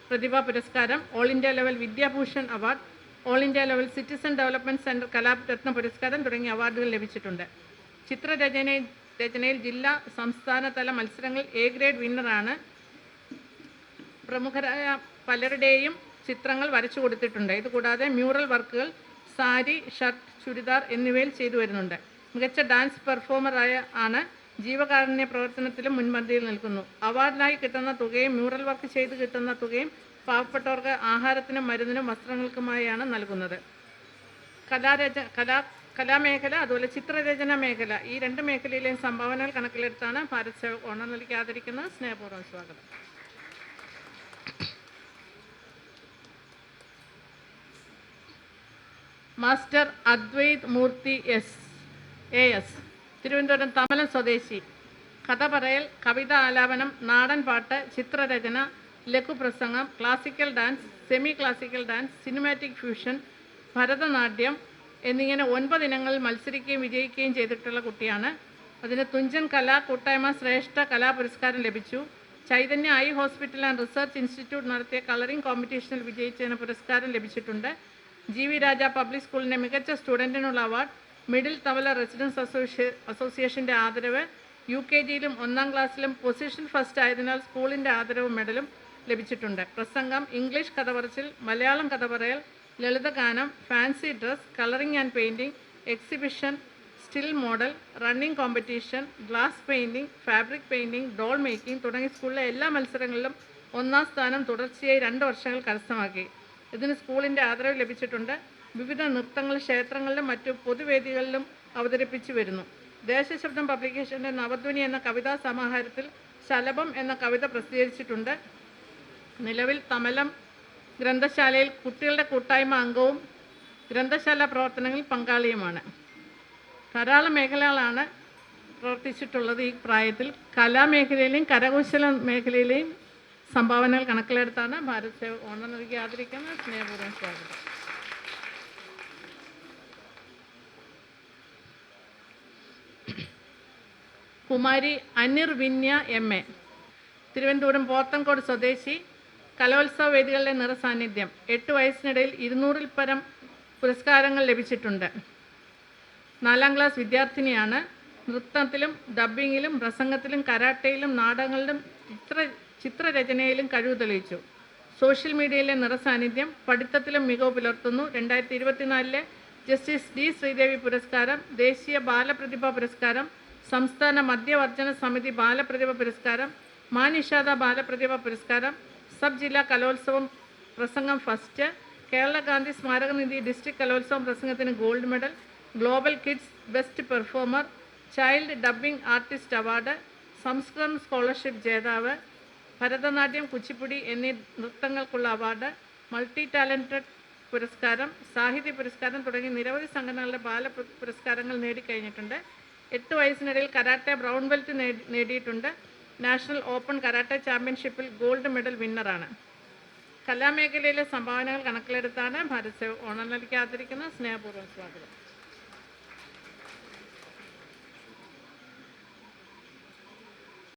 പ്രതിഭാ പുരസ്കാരം, all India level Vidyabhushan award, all India level citizen development centre Kalaratna പുരസ്കാരം തുടങ്ങിയ അവാർഡുകൾ ലഭിച്ചിട്ടുണ്ട്. ചിത്രരചനയിൽ ജില്ലാ സംസ്ഥാനതല മത്സരങ്ങളിൽ A ഗ്രേഡ് വിന്നറാണ്. പ്രമുഖരായ പലരുടെയും ചിത്രങ്ങൾ വരച്ചു കൊടുത്തിട്ടുണ്ട്. ഇതുകൂടാതെ മ്യൂറൽ വർക്കുകൾ സാരി, ഷർട്ട്, ചുരിദാർ എന്നിവയിൽ ചെയ്തു വരുന്നുണ്ട്. മികച്ച ഡാൻസ് പെർഫോമറാണ്. ജീവകാരുണ്യ പ്രവർത്തനത്തിലും മുൻപന്തിയിൽ നിൽക്കുന്നു. അവാർഡിനായി കിട്ടുന്ന തുകയും മ്യൂറൽ വർക്ക് ചെയ്ത് കിട്ടുന്ന തുകയും പാവപ്പെട്ടവർക്ക് ആഹാരത്തിനും മരുന്നിനും വസ്ത്രങ്ങൾക്കുമായാണ് നൽകുന്നത്. കലാമേഖല അതുപോലെ ചിത്രരചന മേഖല, ഈ 2 മേഖലയിലെയും സംഭാവനകൾ കണക്കിലെടുത്താണ് ഭാരത് സേവക് ഓണർ നൽകി ആദരിക്കുന്നത്. സ്നേഹപൂർവ്വം സ്വാഗതം. മാസ്റ്റർ അദ്വൈത് മൂർത്തി AS, തിരുവനന്തപുരം തമലം സ്വദേശി. കഥ പറയൽ, കവിത ആലാപനം, നാടൻ പാട്ട്, ചിത്രരചന, ലഘുപ്രസംഗം, classical dance, semi classical dance, cinematic fusion, Bharatanatyam എന്നിങ്ങനെ 9 ഇനങ്ങളിൽ മത്സരിക്കുകയും വിജയിക്കുകയും ചെയ്തിട്ടുള്ള കുട്ടിയാണ്. അതിന് തുഞ്ചൻ കലാ കൂട്ടായ്മ ശ്രേഷ്ഠ കലാപുരസ്കാരം ലഭിച്ചു. Chaitanya eye hospital and research institute നടത്തിയ കളറിംഗ് കോമ്പറ്റീഷനിൽ വിജയിച്ചതിന് പുരസ്കാരം ലഭിച്ചിട്ടുണ്ട്. GV രാജ പബ്ലിക് സ്കൂളിൻ്റെ മികച്ച സ്റ്റുഡൻറ്റിനുള്ള അവാർഡ്, മിഡിൽ തവല റെസിഡൻസ് അസോസിയേഷൻ്റെ ആദരവ്, UKGയിലും 1ാം ക്ലാസ്സിലും പൊസിഷൻ ഫസ്റ്റ് ആയതിനാൽ സ്കൂളിൻ്റെ ആദരവും മെഡലും ലഭിച്ചിട്ടുണ്ട്. പ്രസംഗം, ഇംഗ്ലീഷ് കഥ പറച്ചിൽ, മലയാളം കഥ പറയൽ, ലളിതഗാനം, fancy dress, colouring and painting, exhibition, still model, running competition, glass painting, fabric painting, doll making തുടങ്ങി സ്കൂളിലെ എല്ലാ മത്സരങ്ങളിലും 1ാം സ്ഥാനം തുടർച്ചയായി 2 വർഷങ്ങൾ കരസ്ഥമാക്കി. ഇതിന് സ്കൂളിൻ്റെ ആദരവ് ലഭിച്ചിട്ടുണ്ട്. വിവിധ നൃത്തങ്ങൾ ക്ഷേത്രങ്ങളിലും മറ്റു പൊതുവേദികളിലും അവതരിപ്പിച്ചു വരുന്നു. ദേശശബ്ദം പബ്ലിക്കേഷൻ്റെ നവധ്വനി എന്ന കവിതാ സമാഹാരത്തിൽ ശലഭം എന്ന കവിത പ്രസിദ്ധീകരിച്ചിട്ടുണ്ട്. നിലവിൽ തമലം ഗ്രന്ഥശാലയിൽ കുട്ടികളുടെ കൂട്ടായ്മ അംഗവും ഗ്രന്ഥശാല പ്രവർത്തനങ്ങളിൽ പങ്കാളിയുമാണ്. ധാരാളം മേഖലകളാണ് പ്രവർത്തിച്ചിട്ടുള്ളത്. ഈ പ്രായത്തിൽ കലാമേഖലയിലെയും കരകൗശല മേഖലയിലെയും സംഭാവനകൾ കണക്കിലെടുത്താണ് ഭാരത് സേവ ഓണർ നൽകി ആദരിക്കുന്നത്. സ്നേഹപൂർവ്വം സ്വാഗതം. കുമാരി അനിർവിന്യ MA, തിരുവനന്തപുരം പോത്തൻകോട് സ്വദേശി, കലോത്സവ വേദികളിലെ നിറസാന്നിധ്യം. 8 വയസ്സിനിടയിൽ 200-ൽ പരം പുരസ്കാരങ്ങൾ ലഭിച്ചിട്ടുണ്ട്. 4ാം ക്ലാസ് വിദ്യാർത്ഥിനിയാണ്. നൃത്തത്തിലും ഡബ്ബിങ്ങിലും പ്രസംഗത്തിലും കരാട്ടയിലും നാടകങ്ങളിലും ചിത്രരചനയിലും കഴിവ് തെളിയിച്ചു. സോഷ്യൽ മീഡിയയിലെ നിറസാന്നിധ്യം. പഠിത്തത്തിലും മികവ് പുലർത്തുന്നു. 2024 ജസ്റ്റിസ് D ശ്രീദേവി പുരസ്കാരം, ദേശീയ ബാലപ്രതിഭ പുരസ്കാരം, സംസ്ഥാന മദ്യവർജന സമിതി ബാലപ്രതിഭ പുരസ്കാരം, മാനിഷാദ ബാലപ്രതിഭ പുരസ്കാരം, സബ് ജില്ലാ കലോത്സവം പ്രസംഗം ഫസ്റ്റ്, കേരള ഗാന്ധി സ്മാരകനിധി ഡിസ്ട്രിക്ട് കലോത്സവം പ്രസംഗത്തിന് gold medal, global kids best performer, child dubbing artist award, Samskritham scholarship ജേതാവ്, ഭരതനാട്യം, കുച്ചിപ്പുടി എന്നീ നൃത്തങ്ങൾക്കുള്ള അവാർഡ്, മൾട്ടി ടാലൻറ്റഡ് പുരസ്കാരം, സാഹിത്യ പുരസ്കാരം തുടങ്ങി നിരവധി സംഘടനകളുടെ പുരസ്കാരങ്ങൾ നേടിക്കഴിഞ്ഞിട്ടുണ്ട്. 8 വയസ്സിനിടയിൽ കരാട്ടെ ബ്രൗൺ ബെൽറ്റ് നേടിയിട്ടുണ്ട്. നാഷണൽ ഓപ്പൺ കരാട്ടെ ചാമ്പ്യൻഷിപ്പിൽ ഗോൾഡ് മെഡൽ വിന്നറാണ്. കലാമേഖലയിലെ സംഭാവനകൾ കണക്കിലെടുത്താണ് ഭാരത് സേവ ഓണർ നൽകി ആദരിക്കുന്നത്. സ്നേഹപൂർവ്വം സ്വാഗതം.